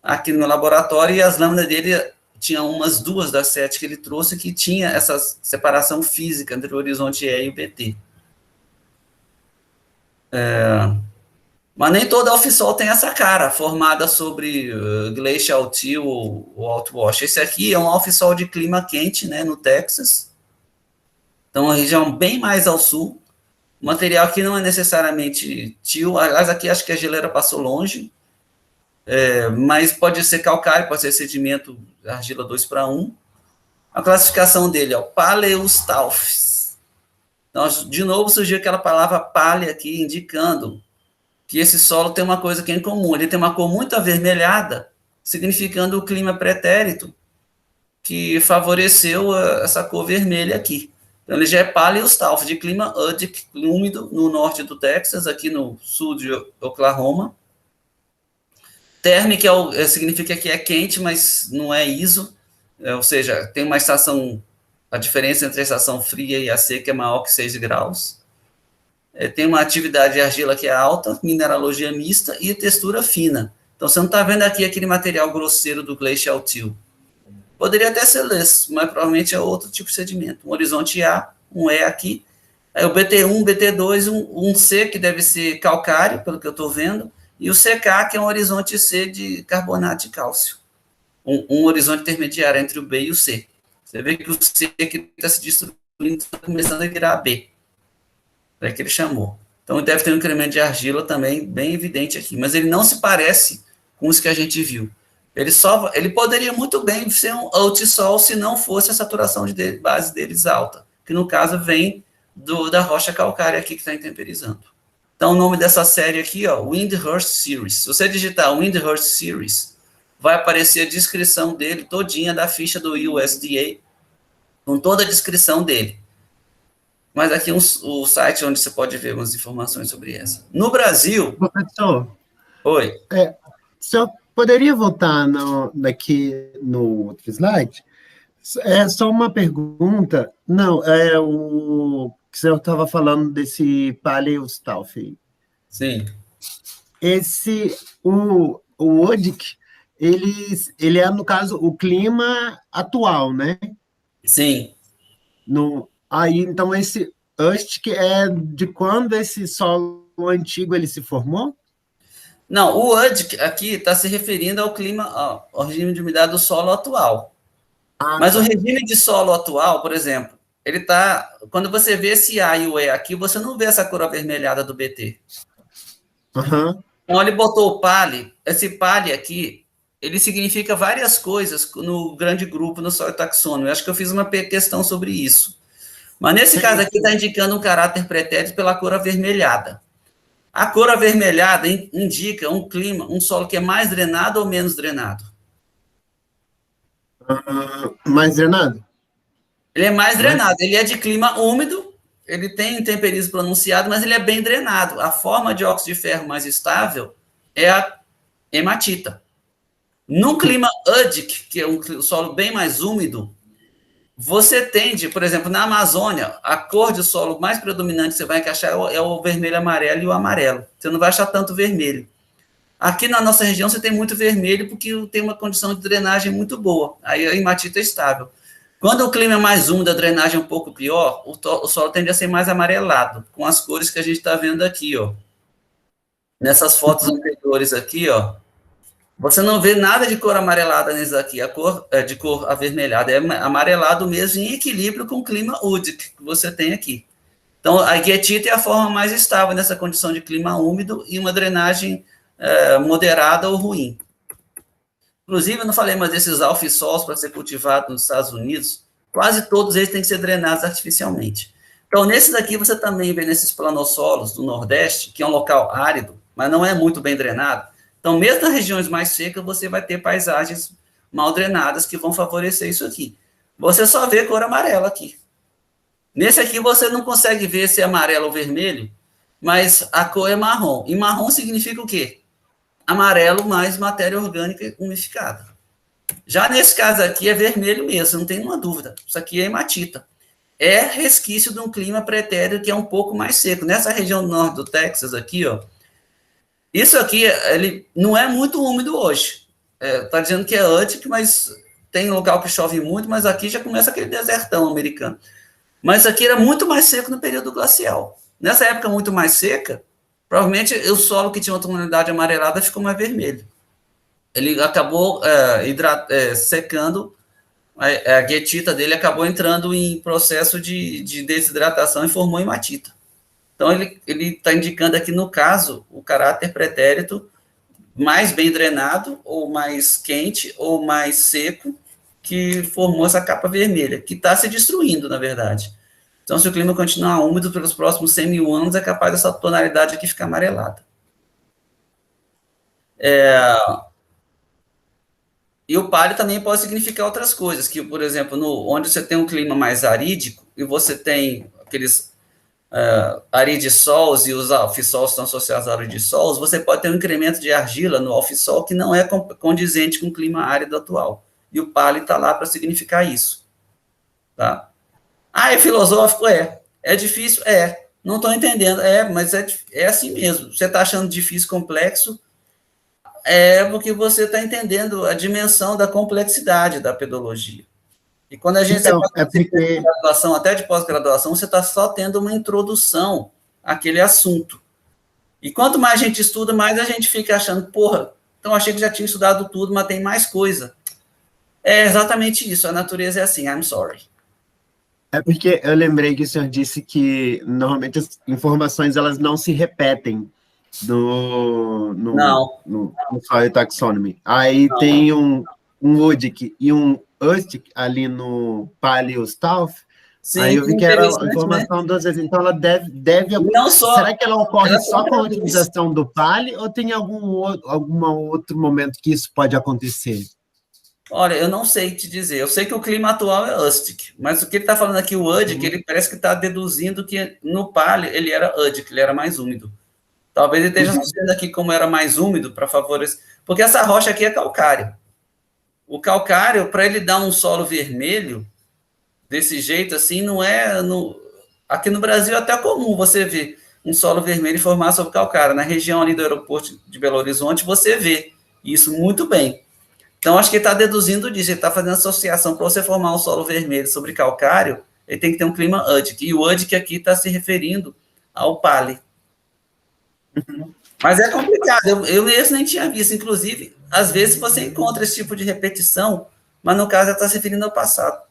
aqui no laboratório, e as lâminas dele tinham umas 2 das 7 que ele trouxe que tinha essa separação física entre o horizonte E e o BT. Mas nem todo alfisol tem essa cara, formada sobre glacial till ou outwash. Esse aqui é um alfisol de clima quente, né, no Texas. Então, uma região bem mais ao sul. O material aqui não é necessariamente till, aliás, aqui acho que a geleira passou longe, mas pode ser calcário, pode ser sedimento, argila 2:1. A classificação dele é o Paleostaphys. Então, de novo, surgiu aquela palavra palha aqui, indicando que esse solo tem uma coisa que é em comum. Ele tem uma cor muito avermelhada, significando o clima pretérito, que favoreceu essa cor vermelha aqui. Então, ele já é Paleostaphys, de clima úmido, úmido, no norte do Texas, aqui no sul de Oklahoma. Térmico significa que é quente, mas não é ISO, ou seja, tem uma estação, a diferença entre a estação fria e a seca é maior que 6 graus. Tem uma atividade de argila que é alta, mineralogia mista e textura fina. Então, você não está vendo aqui aquele material grosseiro do glacial till. Poderia até ser less, mas provavelmente é outro tipo de sedimento. Um horizonte A, um E aqui, aí o BT1, BT2, um C, que deve ser calcário, pelo que eu estou vendo, e o CK, que é um horizonte C de carbonato de cálcio. Um horizonte intermediário entre o B e o C. Você vê que o C que está se destruindo está começando a virar B. É que ele chamou. Então, deve ter um incremento de argila também bem evidente aqui, mas ele não se parece com os que a gente viu. Ele poderia muito bem ser um altisol se não fosse a saturação de base deles alta, que no caso vem da rocha calcária aqui que está intemperizando. Então, o nome dessa série aqui, ó, Windhurst Series. Se você digitar Windhurst Series, vai aparecer a descrição dele todinha da ficha do USDA, com toda a descrição dele. Mas aqui o site onde você pode ver umas informações sobre essa. No Brasil... Professor, Oi. O senhor poderia voltar aqui no outro slide? É só uma pergunta. Não, o que o senhor estava falando desse Paleostaphys. Sim. O ODIC, ele é, no caso, o clima atual, né? Sim. Aí, então, esse USTIC é de quando esse solo antigo ele se formou? Não, o UDIC aqui está se referindo ao clima, ao regime de umidade do solo atual. Mas o regime de solo atual, por exemplo, ele está... Quando você vê esse A e o E aqui, você não vê essa cor avermelhada do BT. Uhum. Então, ele botou o PALE esse PALI aqui, ele significa várias coisas no grande grupo, no soil taxônomo. Eu acho que eu fiz uma questão sobre isso. Mas nesse caso aqui está indicando um caráter pretérito pela cor avermelhada. A cor avermelhada indica um clima, um solo que é mais drenado ou menos drenado? Mais drenado? Ele é mais drenado, ele é de clima úmido, ele tem temperismo pronunciado, mas ele é bem drenado. A forma de óxido de ferro mais estável é a hematita. Num clima údic, que é um solo bem mais úmido, você tende, por exemplo, na Amazônia, a cor de solo mais predominante que você vai encaixar é o vermelho, amarelo e o amarelo. Você não vai achar tanto vermelho. Aqui na nossa região você tem muito vermelho porque tem uma condição de drenagem muito boa. Aí a hematita é estável. Quando o clima é mais úmido, a drenagem é um pouco pior, o solo tende a ser mais amarelado, com as cores que a gente está vendo aqui, ó. Nessas fotos anteriores aqui, ó, você não vê nada de cor amarelada nesse aqui, a cor é de cor avermelhada, é amarelado mesmo em equilíbrio com o clima údico que você tem aqui. Então, a guetita é a forma mais estável nessa condição de clima úmido e uma drenagem moderada ou ruim. Inclusive, eu não falei, mas esses alfissols para ser cultivado nos Estados Unidos, quase todos eles têm que ser drenados artificialmente. Então, nesses aqui, você também vê nesses planossolos do Nordeste, que é um local árido, mas não é muito bem drenado. Então, mesmo nas regiões mais secas, você vai ter paisagens mal drenadas que vão favorecer isso aqui. Você só vê cor amarela aqui. Nesse aqui, você não consegue ver se é amarelo ou vermelho, mas a cor é marrom. E marrom significa o quê? Amarelo mais matéria orgânica umificada. Já nesse caso aqui é vermelho mesmo, não tem nenhuma dúvida. Isso aqui é hematita. É resquício de um clima pretérito que é um pouco mais seco. Nessa região do norte do Texas aqui, ó, isso aqui ele não é muito úmido hoje. Tá dizendo que é údico, mas tem local que chove muito, mas aqui já começa aquele desertão americano. Mas isso aqui era muito mais seco no período glacial. Nessa época muito mais seca, provavelmente o solo que tinha uma tonalidade amarelada ficou mais vermelho. Ele acabou secando, a guetita dele acabou entrando em processo de desidratação e formou hematita. Então, ele está indicando aqui, no caso, o caráter pretérito mais bem drenado, ou mais quente, ou mais seco, que formou essa capa vermelha, que está se destruindo, na verdade. Então, se o clima continuar úmido pelos próximos 100 mil anos, é capaz dessa tonalidade aqui ficar amarelada. E o palio também pode significar outras coisas, que, por exemplo, onde você tem um clima mais arídico, e você tem aqueles aridissols, e os alfissols estão associados a aridissols, você pode ter um incremento de argila no alfissol que não é condizente com o clima árido atual. E o palio está lá para significar isso. Tá? É filosófico? É difícil? Não estou entendendo. Mas é assim mesmo. Você está achando difícil, complexo, porque você está entendendo a dimensão da complexidade da pedologia. E quando a gente de graduação, até de pós-graduação, você está só tendo uma introdução àquele assunto. E quanto mais a gente estuda, mais a gente fica achando, então achei que já tinha estudado tudo, mas tem mais coisa. É exatamente isso, a natureza é assim, I'm sorry. Porque eu lembrei que o senhor disse que, normalmente, as informações elas não se repetem no Soil Taxonomy. Aí tem um UDIC e um USTIC ali no Paleo-Stauf. Aí eu vi que era a informação duas vezes. Então, ela deve não só, será que ela ocorre só com a utilização do Paleo ou tem algum outro momento que isso pode acontecer? Olha, eu não sei te dizer. Eu sei que o clima atual é USTIC, mas o que ele está falando aqui, o UDIC, ele parece que está deduzindo que no Paleo ele era UDIC, ele era mais úmido. Talvez ele esteja associando aqui como era mais úmido para favorecer. Porque essa rocha aqui é calcário. O calcário, para ele dar um solo vermelho, desse jeito assim, não é... Aqui no Brasil é até comum você ver um solo vermelho formar sobre calcário. Na região ali do aeroporto de Belo Horizonte, você vê isso muito bem. Então, acho que ele está deduzindo disso, ele está fazendo associação. Para você formar um solo vermelho sobre calcário, ele tem que ter um clima údico. E o údico aqui está se referindo ao Paleo. Mas é complicado, eu mesmo nem tinha visto. Inclusive, às vezes você encontra esse tipo de repetição, mas no caso ela está se referindo ao passado.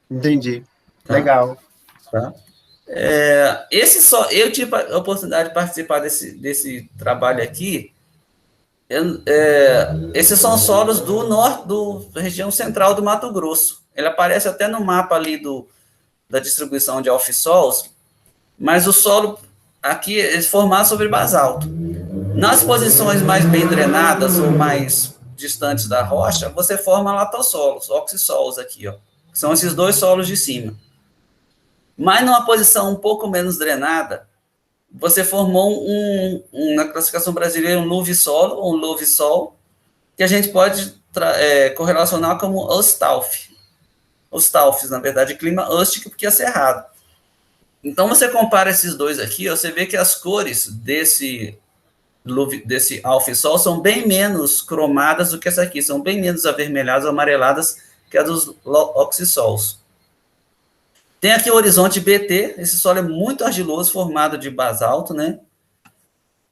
Entendi. Tá. Legal. Tá. Eu tive a oportunidade de participar desse trabalho aqui, Esses são solos do norte, da região central do Mato Grosso. Ele aparece até no mapa ali da distribuição de alfissols, mas o solo aqui é formado sobre basalto. Nas posições mais bem drenadas ou mais distantes da rocha, você forma latossolos, oxissols aqui, ó. São esses dois solos de cima. Mas numa posição um pouco menos drenada, você formou na classificação brasileira um luvissolo ou um luvissol, que a gente pode correlacionar como Ostalf. Ostalfs, na verdade, clima rústico, porque é cerrado. Então, você compara esses dois aqui, ó, você vê que as cores desse alfissol são bem menos cromadas do que essa aqui, são bem menos avermelhadas, amareladas que a dos oxissols. Tem aqui o horizonte BT, esse solo é muito argiloso, formado de basalto, né?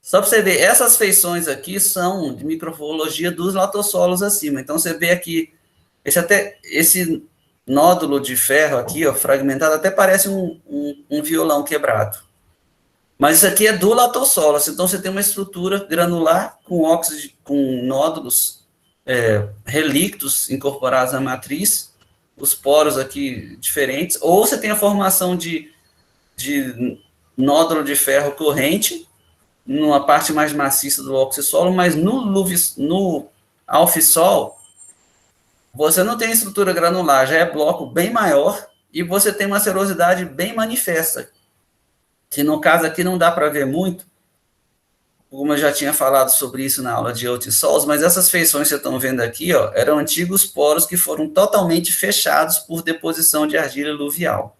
Só para você ver, essas feições aqui são de microfologia dos latossolos acima. Então, você vê aqui, esse nódulo de ferro aqui, ó, fragmentado, até parece um violão quebrado. Mas isso aqui é do latossolos, então você tem uma estrutura granular com nódulos relíctos incorporados à matriz, os poros aqui diferentes, ou você tem a formação de nódulo de ferro corrente, numa parte mais maciça do oxissolo, mas no alfissol, você não tem estrutura granular, já é bloco bem maior, e você tem uma serosidade bem manifesta, que no caso aqui não dá para ver muito, como eu já tinha falado sobre isso na aula de oxissols, mas essas feições que vocês estão vendo aqui, ó, eram antigos poros que foram totalmente fechados por deposição de argila aluvial.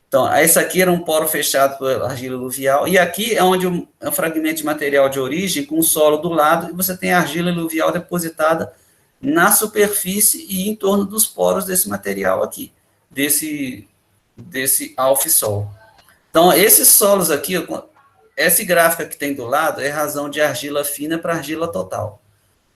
Então, esse aqui era um poro fechado por argila aluvial, e aqui é onde é um fragmento de material de origem, com o solo do lado, e você tem a argila aluvial depositada na superfície e em torno dos poros desse material aqui, desse alfissol. Então, esses solos aqui, esse gráfico que tem do lado é razão de argila fina para argila total.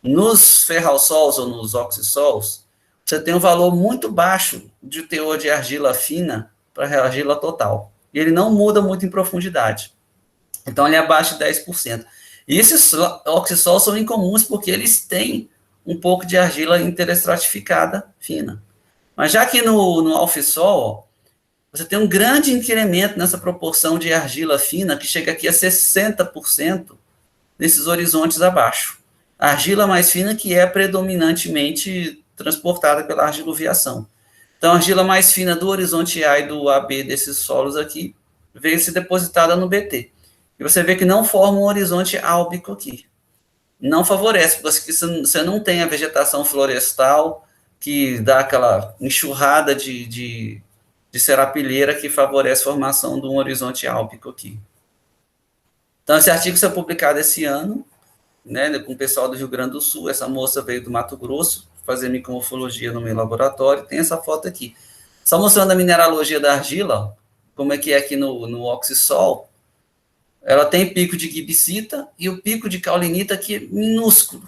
Nos ferralsols ou nos oxissols, você tem um valor muito baixo de teor de argila fina para argila total. E ele não muda muito em profundidade. Então, ele é abaixo de 10%. E esses oxissols são incomuns porque eles têm um pouco de argila interestratificada fina. Mas já que no alfissol, você tem um grande incremento nessa proporção de argila fina, que chega aqui a 60% nesses horizontes abaixo. A argila mais fina que é predominantemente transportada pela argiloviação. Então, a argila mais fina do horizonte A e do AB desses solos aqui veio se depositada no BT. E você vê que não forma um horizonte álbico aqui. Não favorece, porque você não tem a vegetação florestal que dá aquela enxurrada de serapilheira que favorece a formação de um horizonte álbico aqui. Então, esse artigo foi publicado esse ano, né, com o pessoal do Rio Grande do Sul. Essa moça veio do Mato Grosso fazer micromorfologia no meu laboratório. Tem essa foto aqui. Só mostrando a mineralogia da argila, como é que é aqui no oxissol. Ela tem pico de gibsita e o pico de caulinita aqui é minúsculo.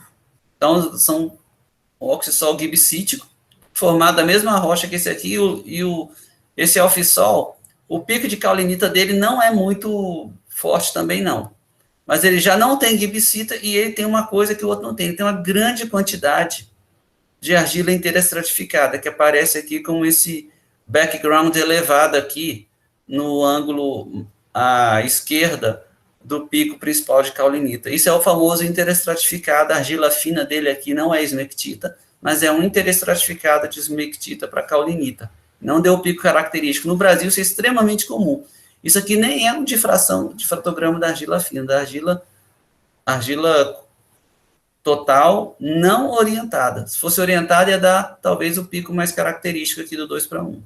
Então, são o oxissol gibsítico, formado da mesma rocha que esse aqui, esse alfissol, o pico de caulinita dele não é muito forte também, não. Mas ele já não tem gibsita e ele tem uma coisa que o outro não tem. Ele tem uma grande quantidade de argila interestratificada, que aparece aqui com esse background elevado aqui no ângulo à esquerda do pico principal de caulinita. Isso é o famoso interestratificado. A argila fina dele aqui não é esmectita, mas é um interestratificado de esmectita para caulinita. Não deu o pico característico. No Brasil, isso é extremamente comum. Isso aqui nem é um difratograma da argila fina, da argila total não orientada. Se fosse orientada, ia dar talvez o pico mais característico aqui do 2:1.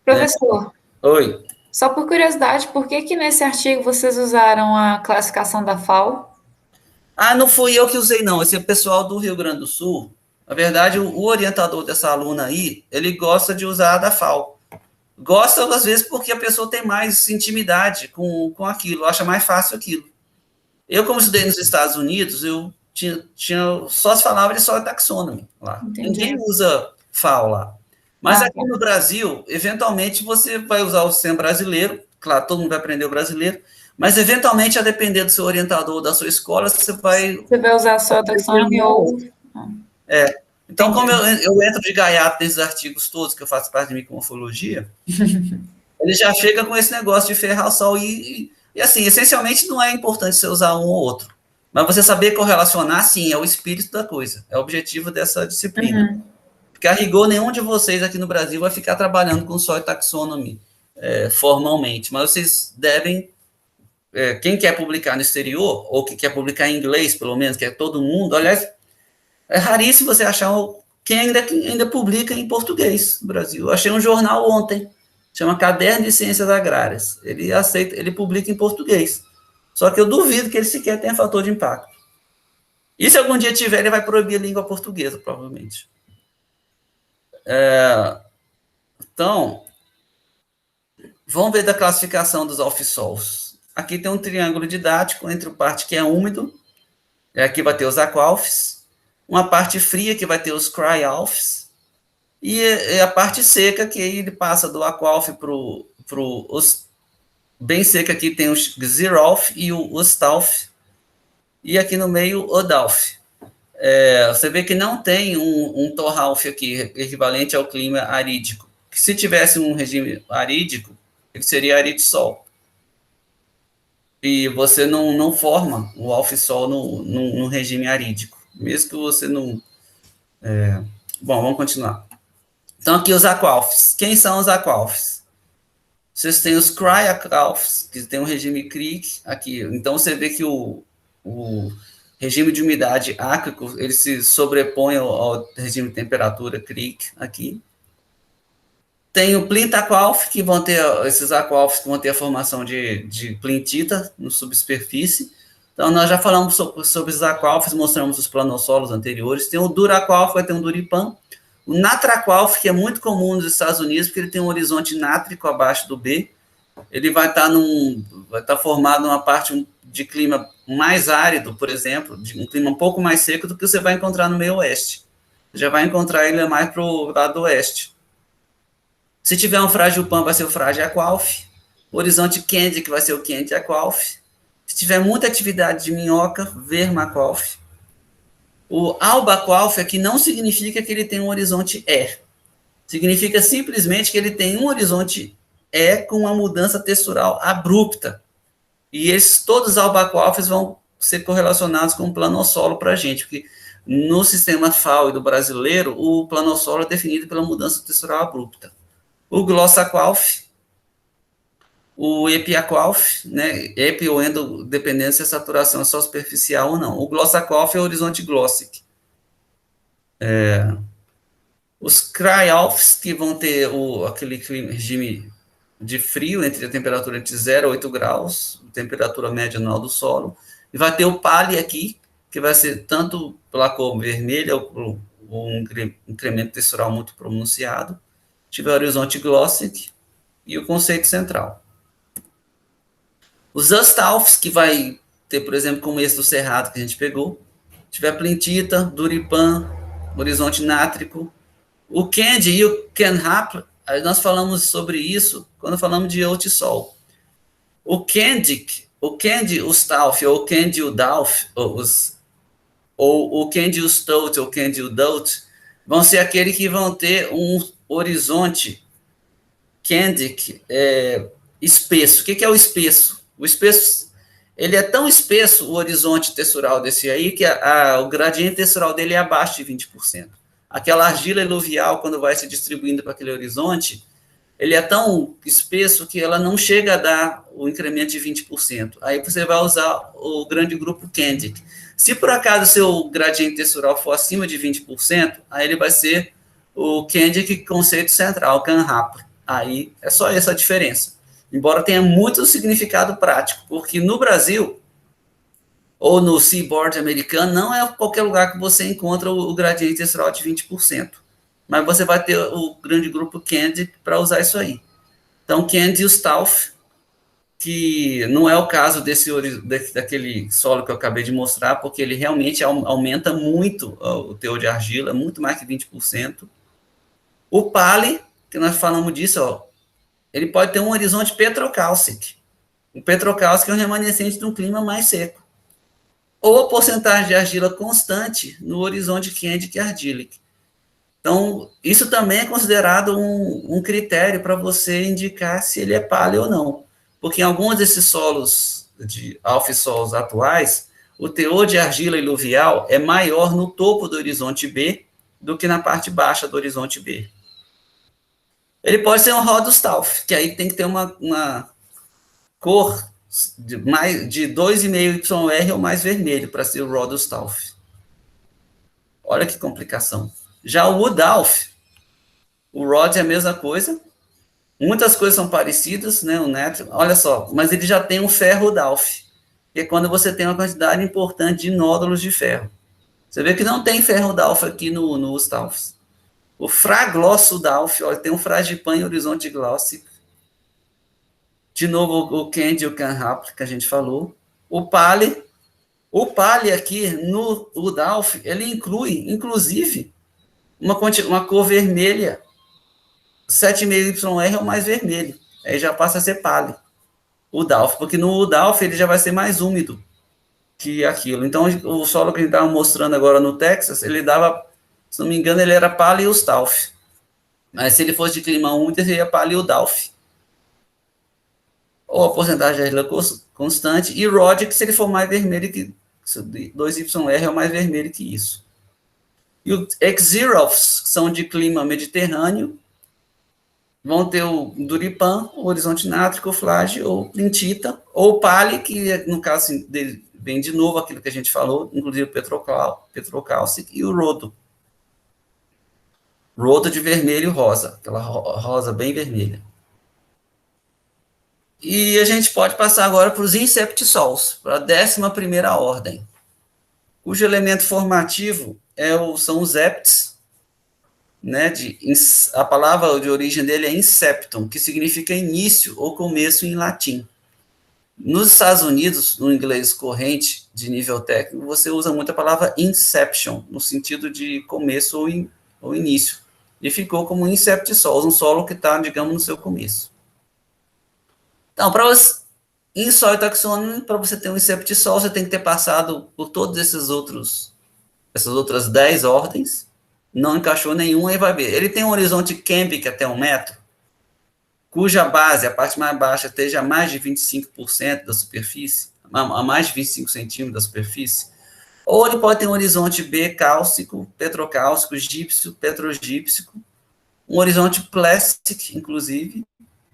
Professor, Oi. Só por curiosidade, por que nesse artigo vocês usaram a classificação da FAO? Ah, não fui eu que usei, não. Esse é o pessoal do Rio Grande do Sul. Na verdade, o orientador dessa aluna aí, ele gosta de usar a da FAO. Gosta, às vezes, porque a pessoa tem mais intimidade com aquilo, acha mais fácil aquilo. Eu, como estudei nos Estados Unidos, eu só se falava de soil taxonomy lá. Entendi. Ninguém usa FAO lá. Mas aqui no Brasil, eventualmente, você vai usar o sistema brasileiro, claro, todo mundo vai aprender o brasileiro, Mas, eventualmente, a depender do seu orientador, da sua escola, você vai usar só taxônimo ou... Então, como eu entro de gaiato nesses artigos todos, que eu faço parte de micomorfologia, ele já chega com esse negócio de ferrar o sol. E assim, essencialmente, não é importante você usar um ou outro. Mas você saber correlacionar, sim, é o espírito da coisa. É o objetivo dessa disciplina. Porque, a rigor, nenhum de vocês aqui no Brasil vai ficar trabalhando com soil taxonomy formalmente. Mas vocês devem... quem quer publicar no exterior, ou que quer publicar em inglês, pelo menos, que é todo mundo... Aliás, é raríssimo você achar quem ainda publica em português no Brasil. Eu achei um jornal ontem, chama Caderno de Ciências Agrárias. Ele publica em português. Só que eu duvido que ele sequer tenha fator de impacto. E se algum dia tiver, ele vai proibir a língua portuguesa, provavelmente. Então, vamos ver da classificação dos off-sols. Aqui tem um triângulo didático entre a parte que é úmido, aqui vai ter os aquáfis, uma parte fria que vai ter os cryalfs, e a parte seca, que aí ele passa do aqualf para os bem seca, aqui tem o xerilf e o ustalf, e aqui no meio o odalf. Você vê que não tem um torralf aqui, equivalente ao clima arídico. Que se tivesse um regime arídico, ele seria aridissol. E você não forma o alfissol no regime arídico, mesmo que você não... Bom, vamos continuar. Então, aqui os aqualfs. Quem são os aqualfs? Vocês têm os cryaqualfs, que tem um regime cric aqui. Então, você vê que o regime de umidade áquico, ele se sobrepõe ao regime de temperatura cric aqui. Tem o plintaqualf, que vão ter esses aqualfs que vão ter a formação de plintita no subsuperfície. Então, nós já falamos sobre os aqualfs, mostramos os planossolos anteriores. Tem o duraqualf, vai ter um duripan. O natraqualf, que é muito comum nos Estados Unidos, porque ele tem um horizonte nátrico abaixo do B. Ele vai estar formado numa parte de clima mais árido, por exemplo, de um clima um pouco mais seco do que você vai encontrar no meio oeste. Você já vai encontrar ele mais para o lado oeste. Se tiver um frágil-pan, vai ser o frágil-aqualf. O horizonte Candy, que vai ser o Candy-aqualf. Se tiver muita atividade de minhoca, verma-aqualf. O alba-aqualf aqui não significa que ele tem um horizonte E. Significa simplesmente que ele tem um horizonte E com uma mudança textural abrupta. E todos os alba-aqualfs vão ser correlacionados com o planossolo para a gente, porque no sistema FAO e do brasileiro, o planossolo é definido pela mudança textural abrupta. O glossa-aqualf, o epi-aqualf, né, epi ou endo, dependendo se a saturação é só superficial ou não. O glossa-aqualf é o horizonte glossic. Os cryalfs, que vão ter aquele regime de frio, entre a temperatura entre 0 e 8 graus, temperatura média anual do solo, e vai ter o pali aqui, que vai ser tanto pela cor vermelha ou um incremento textural muito pronunciado, tiver o horizonte glossic e o conceito central. Os ustalfs, que vai ter, por exemplo, como esse do cerrado que a gente pegou, tiver plintita, duripan, horizonte nátrico. O Candy e o Canhap, nós falamos sobre isso quando falamos de Outisol. O Candy Ustalf, ou o Candy Udalf, ou o Candy Ustout, ou o Candy Udalt, vão ser aqueles que vão ter um horizonte Candic espesso. O que é o espesso? O espesso, ele é tão espesso, o horizonte textural desse aí, que o gradiente textural dele é abaixo de 20%. Aquela argila eluvial, quando vai se distribuindo para aquele horizonte, ele é tão espesso que ela não chega a dar o incremento de 20%. Aí você vai usar o grande grupo Candic. Se por acaso o seu gradiente textural for acima de 20%, aí ele vai ser o Candic conceito central, Canhap. Aí é só essa a diferença. Embora tenha muito significado prático, porque no Brasil, ou no seaboard americano, não é qualquer lugar que você encontra o gradiente textural de 20%. Mas você vai ter o grande grupo Candy para usar isso aí. Então, Candy e Ustalf, que não é o caso daquele solo que eu acabei de mostrar, porque ele realmente aumenta muito o teor de argila, muito mais que 20%. O Pali, que nós falamos disso, ele pode ter um horizonte petrocálcico. O petrocálcico é um remanescente de um clima mais seco. Ou a porcentagem de argila constante no horizonte Candic e Ardilic. Então, isso também é considerado um critério para você indicar se ele é paleo ou não. Porque em alguns desses solos, de alfissolos atuais, o teor de argila iluvial é maior no topo do horizonte B do que na parte baixa do horizonte B. Ele pode ser um Rhodus-Tauf, que aí tem que ter uma cor de 2,5 YR ou mais vermelho para ser o Rhodus-Tauf. Olha que complicação. Já o Woodalf, o Rod é a mesma coisa. Muitas coisas são parecidas, né? O Neto, olha só, mas ele já tem um ferro Dalf, que é quando você tem uma quantidade importante de nódulos de ferro. Você vê que não tem ferro Dalf aqui nos Taufs. O Fraglosso Dalf, olha, tem um Fragipan em horizonte glaucico. De novo, o Candy e o Canhap, que a gente falou. O Pali aqui no Dalf, ele inclui, inclusive, uma cor vermelha, 7,5 YR ou mais vermelho. Aí já passa a ser Pali. O Dalf, porque no Dalf ele já vai ser mais úmido que aquilo. Então, o solo que a gente estava mostrando agora no Texas, ele dava, se não me engano, ele era Paleostauff. Mas se ele fosse de clima úmido, ele seria Paleodalf. Ou a porcentagem de argila constante. E Rodic, se ele for mais vermelho que 2YR é o mais vermelho que isso. E os Xerophs, que são de clima mediterrâneo, vão ter o Duripan, o horizonte nátrico, o Flage, ou Plintita, ou Pali, que no caso assim, vem de novo aquilo que a gente falou, inclusive o Petrocálcico, e o Rodo. Rodo de vermelho e rosa, aquela rosa bem vermelha. E a gente pode passar agora para os inceptissols, para a 11ª ordem, cujo elemento formativo são os septs, né, a palavra de origem dele é inceptum, que significa início ou começo em latim. Nos Estados Unidos, no inglês corrente, de nível técnico, você usa muito a palavra inception, no sentido de começo ou início. E ficou como inceptissols, um solo que está, digamos, no seu começo. Então, em solo taxônomo, para você ter um inceptissol, você tem que ter passado por todas essas outras 10 ordens, não encaixou nenhum, aí vai ver. Ele tem um horizonte Cambic até 1 metro, cuja base, a parte mais baixa, esteja a mais de 25% da superfície, a mais de 25 centímetros da superfície, ou ele pode ter um horizonte B cálcico, petrocálcico, gípsio, petrogípsico, um horizonte plastic, inclusive,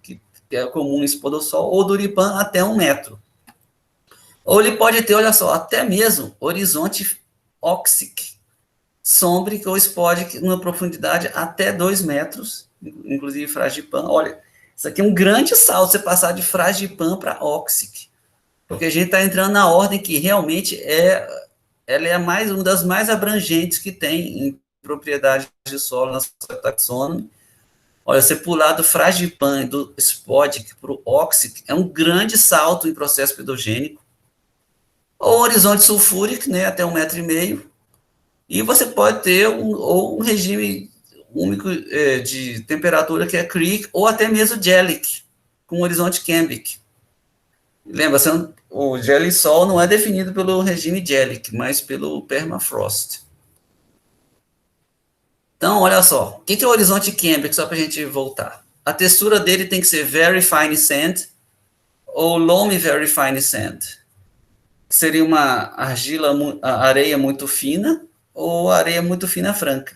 que é comum em Spodossol, ou Duripan até 1 metro. Ou ele pode ter, olha só, até mesmo horizonte óxic, sombric ou spodic, numa profundidade até 2 metros, inclusive Fragipan. Olha, isso aqui é um grande salto, você passar de Fragipan para óxic, porque a gente está entrando na ordem que realmente ela é uma das mais abrangentes que tem em propriedades de solo na taxônome. Olha, você pular do Fragipan, do spodic para o óxic, é um grande salto em processo pedogênico. Ou horizonte sulfúrico, né, até 1,5 metro, e você pode ter um regime único de temperatura que é Creek, ou até mesmo Jellic, com horizonte Cambic. Lembra, o Jelly-Sol não é definido pelo regime Jellic, mas pelo permafrost. Então, olha só, o que é o horizonte Cambic, só para a gente voltar? A textura dele tem que ser very fine sand, ou loamy very fine sand. Seria uma areia muito fina, ou areia muito fina franca.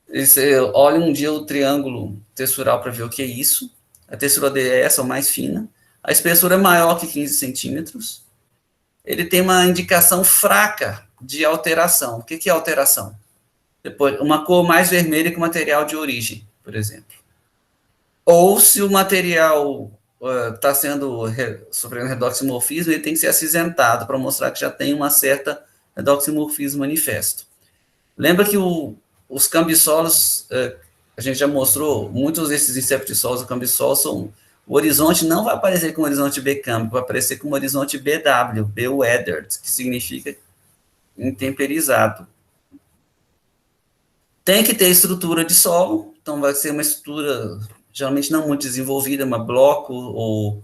E você olha um dia o triângulo textural para ver o que é isso. A textura dele é essa, ou mais fina. A espessura é maior que 15 centímetros. Ele tem uma indicação fraca de alteração. O que é alteração? Depois, uma cor mais vermelha que o material de origem, por exemplo. Ou se o material está sofrendo redoximorfismo, ele tem que ser acinzentado para mostrar que já tem uma certa redoximorfismo manifesto. Lembra que os cambissolos, a gente já mostrou, muitos desses inceptissols do cambissol o horizonte não vai aparecer como horizonte B-câmbico, vai aparecer como horizonte BW, B-weathered, que significa intemperizado. Tem que ter estrutura de solo, então vai ser uma estrutura geralmente não muito desenvolvida, uma bloco ou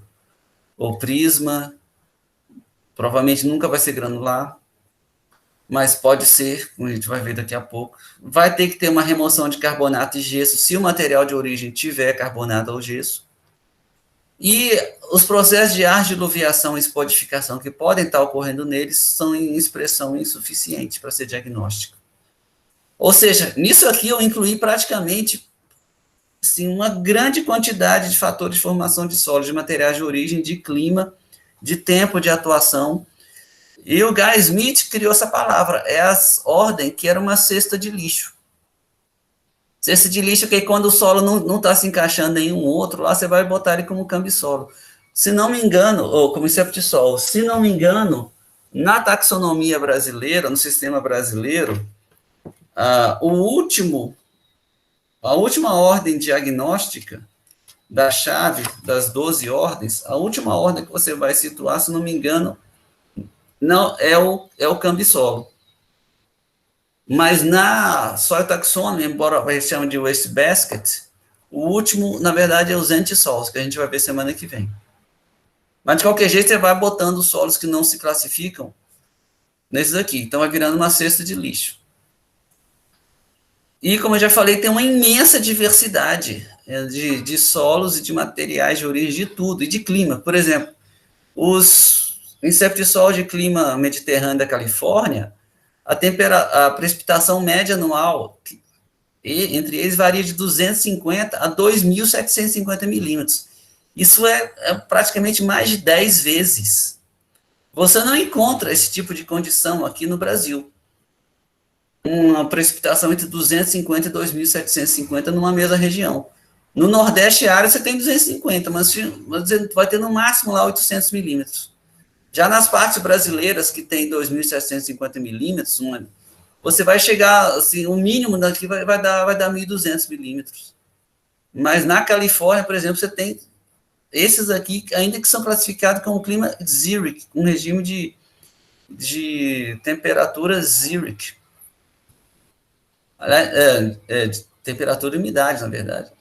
ou prisma, provavelmente nunca vai ser granular, mas pode ser, como a gente vai ver daqui a pouco. Vai ter que ter uma remoção de carbonato e gesso, se o material de origem tiver carbonato ou gesso. E os processos de ardiluviação e espodificação que podem estar ocorrendo neles são em expressão insuficiente para ser diagnóstico. Ou seja, nisso aqui eu incluí praticamente assim, uma grande quantidade de fatores de formação de solo, de materiais de origem, de clima, de tempo de atuação. E o Guy Smith criou essa palavra, é a ordem que era uma cesta de lixo. Cesta de lixo que quando o solo não está se encaixando em um outro, lá você vai botar ele como cambissolo. Se não me engano, ou como inceptissol, se não me engano, na taxonomia brasileira, no sistema brasileiro, a última ordem diagnóstica da chave das 12 ordens, a última ordem que você vai situar, se não me engano, não é o cambissolo. Mas na Soil Taxonomy, embora a gente chame de Wastebasket, o último, na verdade, é os antissolos, que a gente vai ver semana que vem. Mas, de qualquer jeito, você vai botando os solos que não se classificam nesses aqui. Então, vai virando uma cesta de lixo. E, como eu já falei, tem uma imensa diversidade de solos e de materiais de origem de tudo, e de clima. Por exemplo, os inceptissols de clima mediterrâneo da Califórnia, a precipitação média anual entre eles varia de 250 a 2.750 milímetros. Isso é praticamente mais de 10 vezes. Você não encontra esse tipo de condição aqui no Brasil. Uma precipitação entre 250 e 2.750 numa mesma região. No Nordeste área você tem 250, mas você vai ter no máximo lá 800 milímetros. Já nas partes brasileiras, que tem 2.750 milímetros, você vai chegar, assim, o mínimo daqui vai dar 1.200 milímetros. Mas na Califórnia, por exemplo, você tem esses aqui, ainda que são classificados como clima xeric, um regime de temperatura xeric. De temperatura e umidade, na verdade.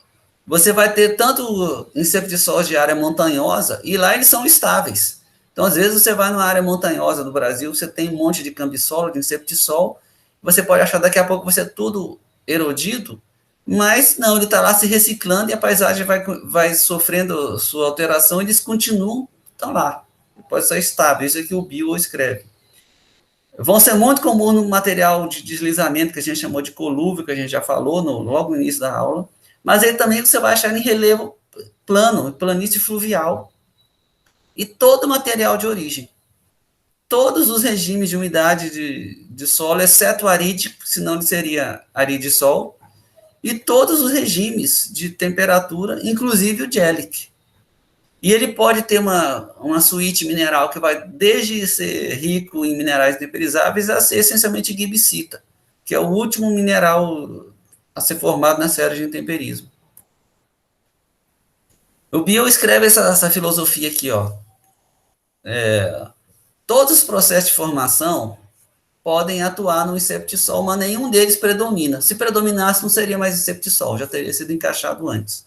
Você vai ter tanto inceptissols de área montanhosa, e lá eles são estáveis. Então, às vezes, você vai numa área montanhosa do Brasil, você tem um monte de cambissolo, de inceptissol, você pode achar daqui a pouco você é tudo erodido, mas não, ele está lá se reciclando e a paisagem vai sofrendo sua alteração e eles continuam, estão lá. Pode ser estável, isso é que o Bill escreve. Vão ser muito comum no material de deslizamento, que a gente chamou de colúvio, que a gente já falou logo no início da aula, mas ele também você vai achar em relevo plano, planície fluvial, e todo material de origem. Todos os regimes de umidade de solo, exceto o arídico, senão ele seria aridissol, e todos os regimes de temperatura, inclusive o gélic. E ele pode ter uma suíte mineral que vai desde ser rico em minerais temperizáveis a ser essencialmente gibsita, que é o último mineral a ser formado na série de intemperismo. O Bill escreve essa filosofia aqui, ó. Todos os processos de formação podem atuar no inceptissol, mas nenhum deles predomina. Se predominasse, não seria mais inceptissol, já teria sido encaixado antes.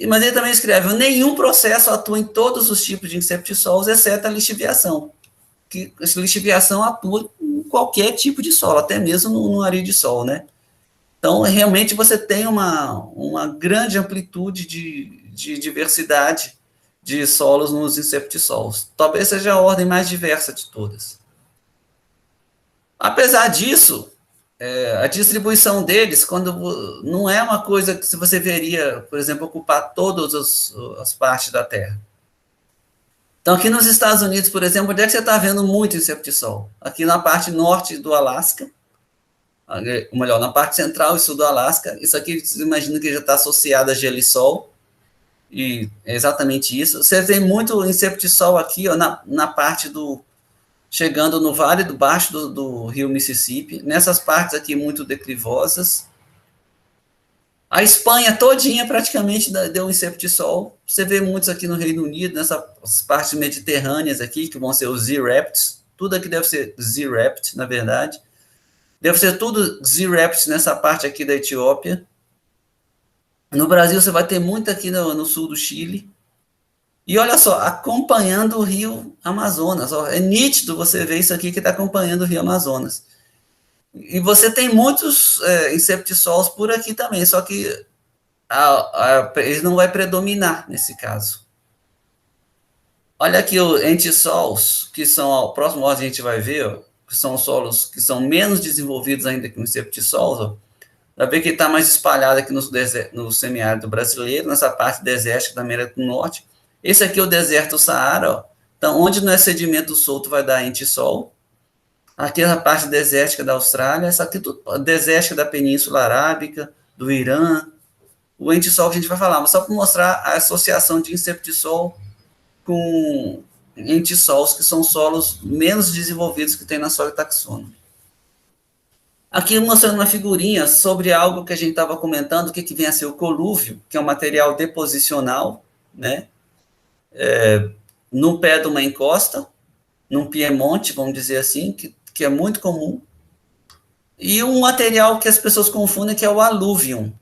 Mas ele também escreve, nenhum processo atua em todos os tipos de inceptissols, exceto a lixiviação. Que a lixiviação atua em qualquer tipo de solo, até mesmo no aridissol, né? Então, realmente, você tem uma grande amplitude de diversidade de solos nos inceptissols. Talvez seja a ordem mais diversa de todas. Apesar disso, a distribuição deles, quando não é uma coisa que você veria, por exemplo, ocupar todas as partes da Terra. Então, aqui nos Estados Unidos, por exemplo, onde é que você está vendo muito inceptissol? Aqui na parte norte do Alasca, ou melhor, na parte central e sul do Alasca. Isso aqui, você imagina que já está associado a gelisol, e é exatamente isso. Você tem muito inceptissol aqui, ó, na parte chegando no vale do baixo do rio Mississippi, nessas partes aqui muito declivosas. A Espanha todinha praticamente deu inceptissol. Você vê muitos aqui no Reino Unido, nessas partes mediterrâneas aqui, que vão ser os Z-Rapts. Tudo aqui deve ser Z-Rapt, na verdade. Deve ser tudo Z-Rapts nessa parte aqui da Etiópia. No Brasil, você vai ter muito aqui no sul do Chile. E olha só, acompanhando o rio Amazonas. Ó, é nítido você ver isso aqui que está acompanhando o rio Amazonas. E você tem muitos inceptissols por aqui também, só que eles não vai predominar nesse caso. Olha aqui os entissols, que são, ao próximo áudio a gente vai ver, ó, que são solos que são menos desenvolvidos ainda que os inceptissols. Vai ver que está mais espalhado aqui no semiárido brasileiro, nessa parte desértica da América do Norte. Esse aqui é o deserto Saara, ó. Então, onde não é sedimento solto vai dar entissol. Aqui é a parte desértica da Austrália, essa aqui é desértica da Península Arábica, do Irã. O entissol que a gente vai falar, mas só para mostrar a associação de inceptissol com entissols, que são solos menos desenvolvidos que tem na soil taxonomy. Aqui mostrando uma figurinha sobre algo que a gente estava comentando, o que vem a ser o colúvio, que é um material deposicional, né? No pé de uma encosta, num piemonte, vamos dizer assim, que é muito comum. E um material que as pessoas confundem, que é o alluvium.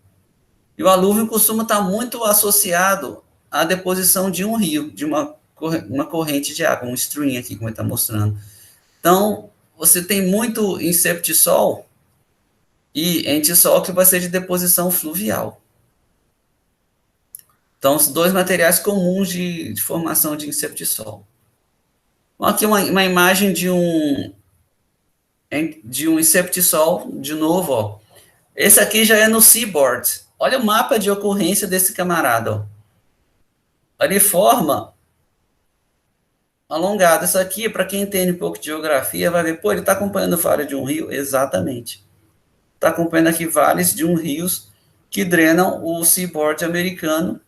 E o alluvium costuma estar muito associado à deposição de um rio, de uma corrente de água, um stream aqui, como ele está mostrando. Então, você tem muito inceptissol e entissol que vai ser de deposição fluvial. Então, os dois materiais comuns de formação de inceptissol. Então, aqui uma imagem de um inceptissol, de novo, ó. Esse aqui já é no seaboard. Olha o mapa de ocorrência desse camarada, ó. Ele forma alongado. Isso aqui, para quem entende um pouco de geografia, vai ver, pô, ele está acompanhando o vale de um rio? Exatamente. Está acompanhando aqui vales de rios que drenam o seaboard americano.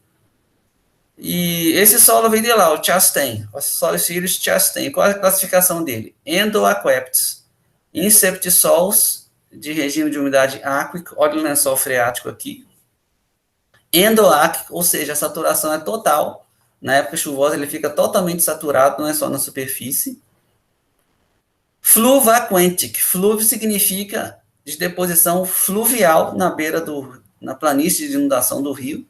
E esse solo vem de lá, o Chastain, o solo Sirius Chastain. Qual é a classificação dele? Endoaqueps. Inceptissols de regime de umidade áquico, olha o lençol freático aqui. Endoáquico, ou seja, a saturação é total. Na época chuvosa ele fica totalmente saturado, não é só na superfície. Fluvaquentic. Fluve significa de deposição fluvial na beira na planície de inundação do rio.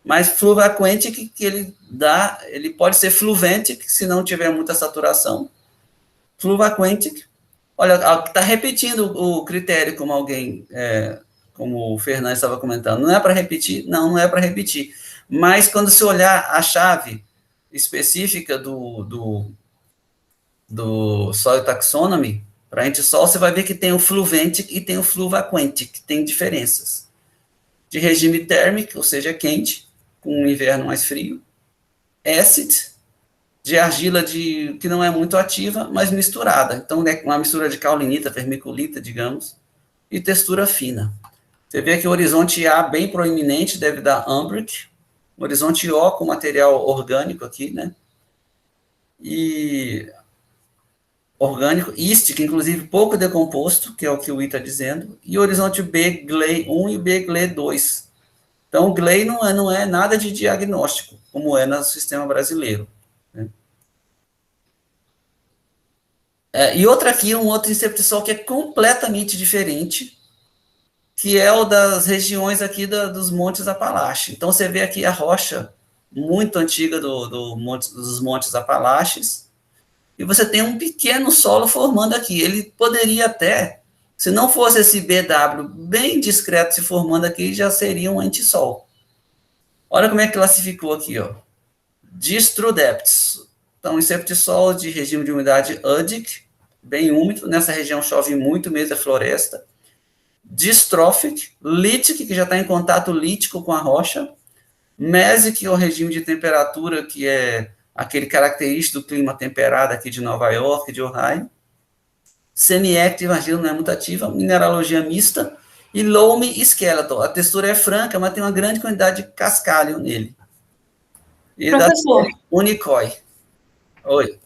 Mas fluvaquentic que ele pode ser fluventic se não tiver muita saturação. Fluvaquentic. Olha, está repetindo o critério como como o Fernando estava comentando. Não é para repetir? Não é para repetir. Mas quando você olhar a chave específica do soil taxonomy, para entissol, você vai ver que tem o fluventic e tem o fluvaquentic, que tem diferenças. De regime térmico, ou seja, quente, com um inverno mais frio. Acid, de argila que não é muito ativa, mas misturada. Então, é uma mistura de caulinita, vermiculita, digamos, e textura fina. Você vê que o horizonte A bem proeminente deve dar umbric, o horizonte O com material orgânico aqui, né? E orgânico, que inclusive pouco decomposto, que é o que o I está dizendo, e o horizonte B, GLE 1 e B, GLE 2. Então, o GLE não é nada de diagnóstico, como é no sistema brasileiro. Né? E outra aqui, um outro inceptissol que é completamente diferente, que é o das regiões aqui dos Montes Apalaches. Então, você vê aqui a rocha muito antiga dos Montes Apalaches, e você tem um pequeno solo formando aqui. Ele poderia até, se não fosse esse BW bem discreto se formando aqui, já seria um entissol. Olha como é que classificou aqui, ó. Distrudepts. Então, inceptissol de regime de umidade UDIC, bem úmido. Nessa região chove muito mesmo, é floresta. Dystrophic, lític, que já está em contato lítico com a rocha. Mesic, que é o regime de temperatura, que é aquele característico do clima temperado aqui de Nova York, de Ohio. Semi-active, argila não é muito ativa. Mineralogia mista. E loamy skeletal. A textura é franca, mas tem uma grande quantidade de cascalho nele. E professor, da Unicoi. Oi.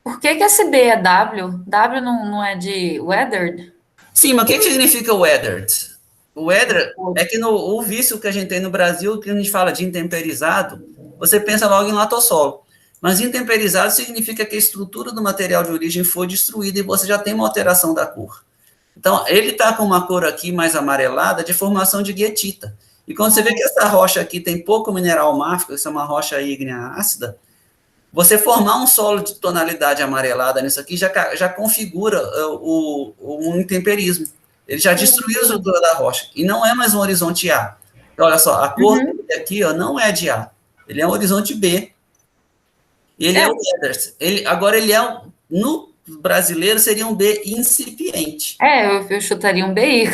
Por que esse B é W? W não é de weathered? Sim, mas o que significa weathered? O weathered é que o vício que a gente tem no Brasil, que a gente fala de intemperizado, você pensa logo em latossolo. Mas intemperizado significa que a estrutura do material de origem foi destruída e você já tem uma alteração da cor. Então, ele está com uma cor aqui mais amarelada de formação de guetita. E quando você vê que essa rocha aqui tem pouco mineral márfico, isso é uma rocha ígnea ácida, Você formar um solo de tonalidade amarelada nisso aqui já configura um intemperismo. Ele já destruiu a estrutura da rocha. E não é mais um horizonte A. Então, olha só, a cor dele aqui ó, não é de A. Ele é um horizonte B. Ele é o Weathers. Agora, ele é, no brasileiro, seria um B incipiente. Eu chutaria um BI.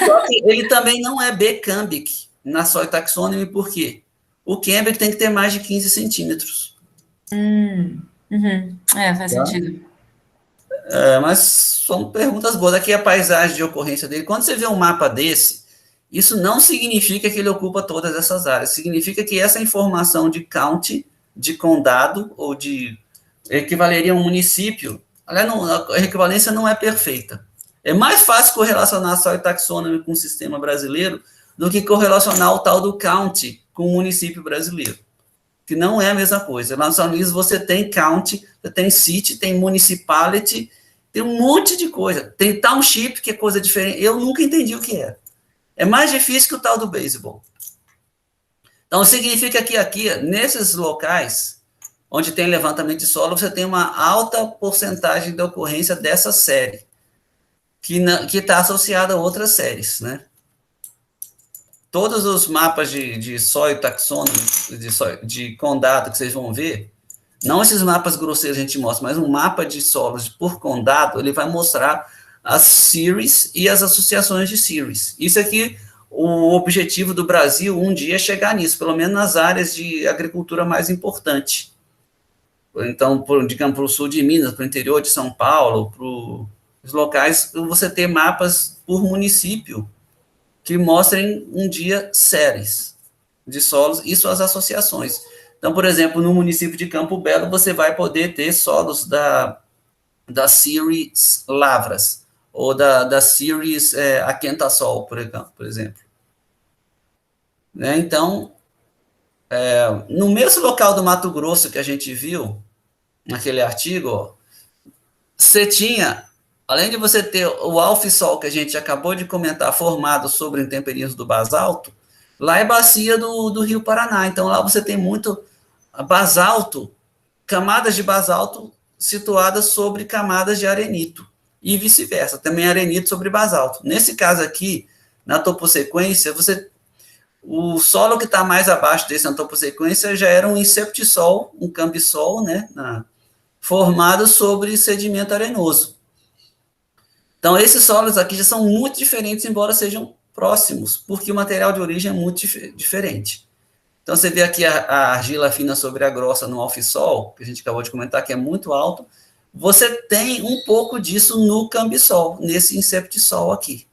Só que ele também não é B cambic na Soil Taxonomy, por quê? O cambic tem que ter mais de 15 centímetros. Faz sentido. Mas são perguntas boas. Aqui é a paisagem de ocorrência dele. Quando você vê um mapa desse, isso não significa que ele ocupa todas essas áreas. Significa que essa informação de county, de condado, ou de equivaleria a um município, aliás, a equivalência não é perfeita. É mais fácil correlacionar a Soil Taxonomy com o sistema brasileiro do que correlacionar o tal do county com o município brasileiro, que não é a mesma coisa. Lá nos Estados Unidos você tem county, você tem city, tem municipality, tem um monte de coisa. Tem township, que é coisa diferente. Eu nunca entendi o que é. É mais difícil que o tal do beisebol. Então, significa que aqui, nesses locais, onde tem levantamento de solo, você tem uma alta porcentagem de ocorrência dessa série, que está associada a outras séries, né? Todos os mapas de soil taxonomy, de condado que vocês vão ver, não esses mapas grosseiros que a gente mostra, mas um mapa de solos por condado, ele vai mostrar as series e as associações de series. Isso aqui, o objetivo do Brasil, um dia é chegar nisso, pelo menos nas áreas de agricultura mais importante. Então, digamos, para o sul de Minas, para o interior de São Paulo, para os locais, você ter mapas por município, que mostrem um dia séries de solos e suas associações. Então, por exemplo, no município de Campo Belo, você vai poder ter solos da series Lavras, ou da series Aquentasol, por exemplo. Né? Então, no mesmo local do Mato Grosso que a gente viu, naquele artigo, ó, você tinha, além de você ter o alfisol, que a gente acabou de comentar, formado sobre o intemperismo do basalto, lá é bacia do Rio Paraná. Então, lá você tem muito basalto, camadas de basalto situadas sobre camadas de arenito, e vice-versa, também arenito sobre basalto. Nesse caso aqui, na topossequência, o solo que está mais abaixo desse na topossequência já era um inceptisol, um cambisol, né, formado sobre sedimento arenoso. Então, esses solos aqui já são muito diferentes, embora sejam próximos, porque o material de origem é muito diferente. Então, você vê aqui a argila fina sobre a grossa no alfisol, que a gente acabou de comentar, que é muito alto. Você tem um pouco disso no cambisol, nesse inceptisol aqui.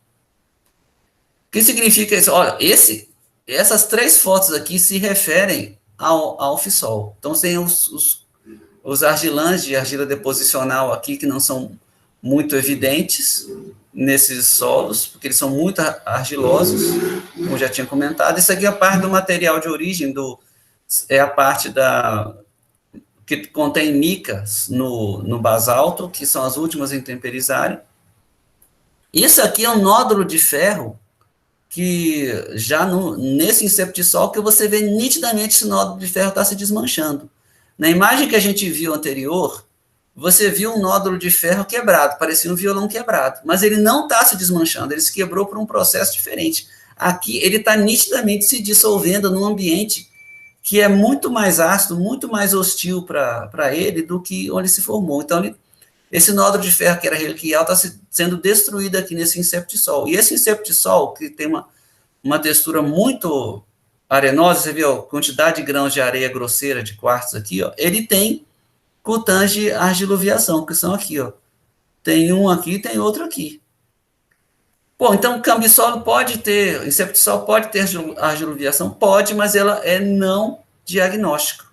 O que significa isso? Olha, essas três fotos aqui se referem ao alfisol. Então, tem os argilãs de argila deposicional aqui, que não são muito evidentes nesses solos, porque eles são muito argilosos, como já tinha comentado. Isso aqui é a parte do material de origem, é a parte que contém micas no basalto, que são as últimas a intemperizarem. Isso aqui é um nódulo de ferro, que já nesse inceptisol, que você vê nitidamente esse nódulo de ferro está se desmanchando. Na imagem que a gente viu anterior, você viu um nódulo de ferro quebrado, parecia um violão quebrado, mas ele não está se desmanchando, ele se quebrou por um processo diferente. Aqui, ele está nitidamente se dissolvendo num ambiente que é muito mais ácido, muito mais hostil para ele do que onde se formou. Então, esse nódulo de ferro que era reliquial está sendo destruído aqui nesse inceptisol. E esse inceptisol, que tem uma textura muito arenosa, você viu a quantidade de grãos de areia grosseira de quartzo aqui, ó, ele tem cutãs de argiloviação, que são aqui, ó. Tem um aqui, tem outro aqui. Bom, então o cambisolo pode ter, inceptisol pode ter argiloviação? Pode, mas ela é não diagnóstica.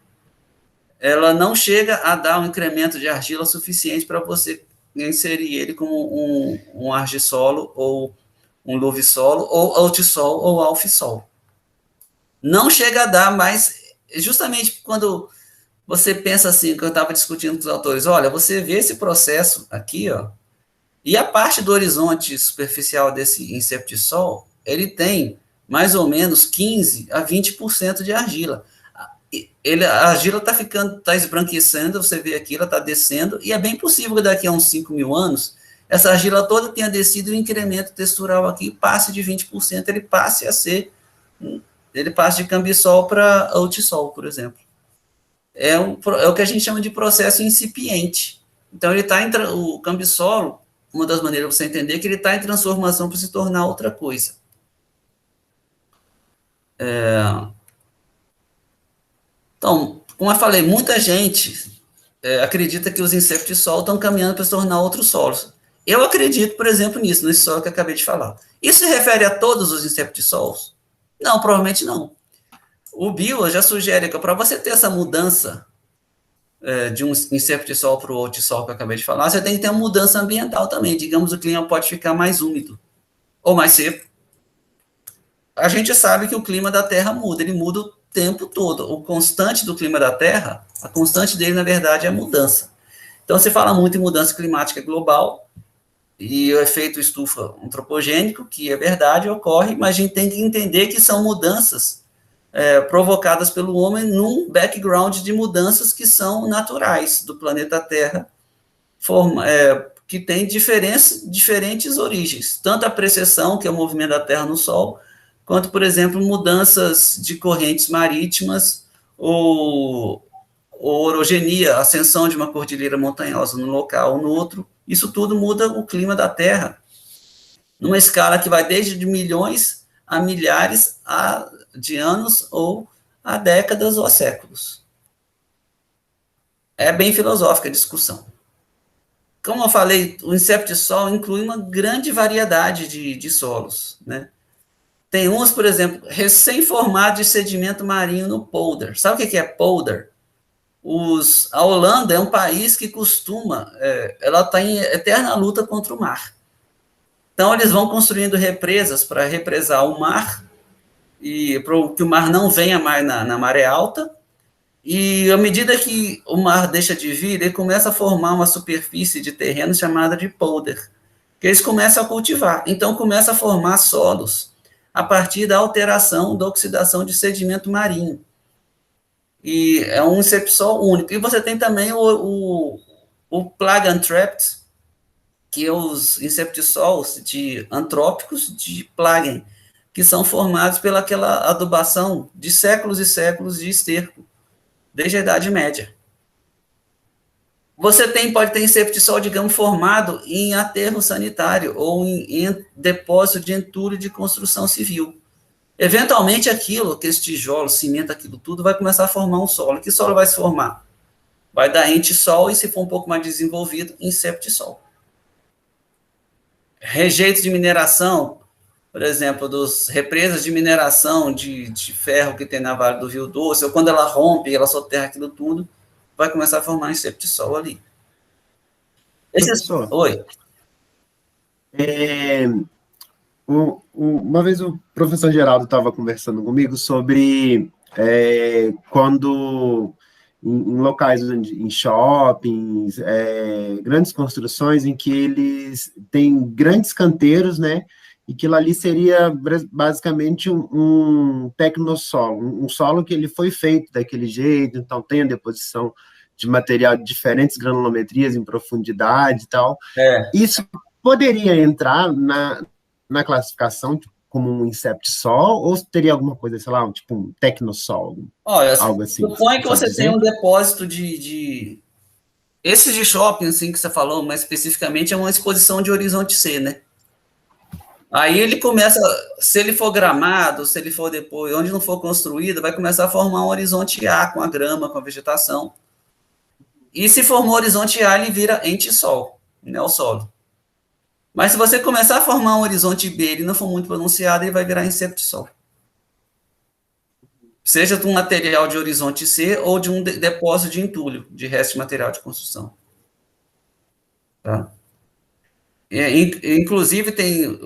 Ela não chega a dar um incremento de argila suficiente para você inserir ele como um argissolo, ou um luvissolo, ou altisol, ou alfisol. Não chega a dar, mas justamente quando você pensa assim, que eu estava discutindo com os autores, olha, você vê esse processo aqui, ó, e a parte do horizonte superficial desse inceptisol, ele tem mais ou menos 15% a 20% de argila. a argila está esbranquecendo, você vê aqui, ela está descendo, e é bem possível que daqui a uns 5.000 anos, essa argila toda tenha descido e o incremento textural aqui passe de 20%, ele passe de cambisol para altissol, por exemplo. É o que a gente chama de processo incipiente. Então, o cambisolo, uma das maneiras de você entender é que ele está em transformação para se tornar outra coisa. Então, como eu falei, muita gente acredita que os inceptisol estão caminhando para se tornar outros solos. Eu acredito, por exemplo, nisso, nesse solo que eu acabei de falar. Isso se refere a todos os inceptisols? Não, provavelmente não. O Bill já sugere que para você ter essa mudança de um inceptisol para o altissol que eu acabei de falar, você tem que ter uma mudança ambiental também. Digamos, o clima pode ficar mais úmido ou mais seco. A gente sabe que o clima da Terra muda, ele muda o tempo todo. O constante do clima da Terra, a constante dele, na verdade, é a mudança. Então, se fala muito em mudança climática global e o efeito estufa antropogênico, que é verdade, ocorre, mas a gente tem que entender que são mudanças provocadas pelo homem num background de mudanças que são naturais do planeta Terra, que tem diferentes origens, tanto a precessão, que é o movimento da Terra no Sol, quanto, por exemplo, mudanças de correntes marítimas ou orogenia, ascensão de uma cordilheira montanhosa num local ou no outro. Isso tudo muda o clima da Terra, numa escala que vai desde de milhões a milhares de anos ou a décadas ou a séculos. É bem filosófica a discussão. Como eu falei, o inceptisol inclui uma grande variedade de solos, né? Tem uns, por exemplo, recém-formados de sedimento marinho no polder. Sabe o que é polder? A Holanda é um país que ela está em eterna luta contra o mar. Então, eles vão construindo represas para represar o mar, e para que o mar não venha mais na maré alta, e à medida que o mar deixa de vir, ele começa a formar uma superfície de terreno chamada de polder, que eles começam a cultivar. Então, começa a formar solos a partir da alteração, da oxidação de sedimento marinho. E é um inceptisol único. E você tem também o plug and trapped, que é os inceptisols antrópicos de Plagen, que são formados pelaquela adubação de séculos e séculos de esterco, desde a Idade Média. Você pode ter inceptisol, digamos, formado em aterro sanitário ou em depósito de entulho de construção civil. Eventualmente, aqueles tijolos, cimento, aquilo tudo, vai começar a formar um solo. Que solo vai se formar? Vai dar entissol e, se for um pouco mais desenvolvido, inceptisol. Rejeitos de mineração, por exemplo, dos represas de mineração de ferro que tem na Vale do Rio Doce, ou quando ela rompe, ela soterra aquilo tudo, vai começar a formar inceptisol ali. Oi. Uma vez o professor Geraldo estava conversando comigo sobre quando em locais, em shoppings, grandes construções em que eles têm grandes canteiros, né? E que ali seria basicamente um tecnossolo, um solo que ele foi feito daquele jeito, então tem a deposição de material de diferentes granulometrias em profundidade e tal. Isso poderia entrar na classificação como um inceptisol, ou teria alguma coisa, sei lá, tipo um tecnossol? Olha, algo assim. Suponha que você tem um depósito Esses de shopping, assim, que você falou, mais especificamente, é uma exposição de horizonte C, né? Aí ele começa, se ele for gramado, se ele for depois, onde não for construído, vai começar a formar um horizonte A com a grama, com a vegetação. E se formou horizonte A, ele vira entissol, neossolo. Mas se você começar a formar um horizonte B, ele não for muito pronunciado, ele vai virar inceptisol. Seja de um material de horizonte C ou de um depósito de entulho, de resto de material de construção. Tá? Inclusive,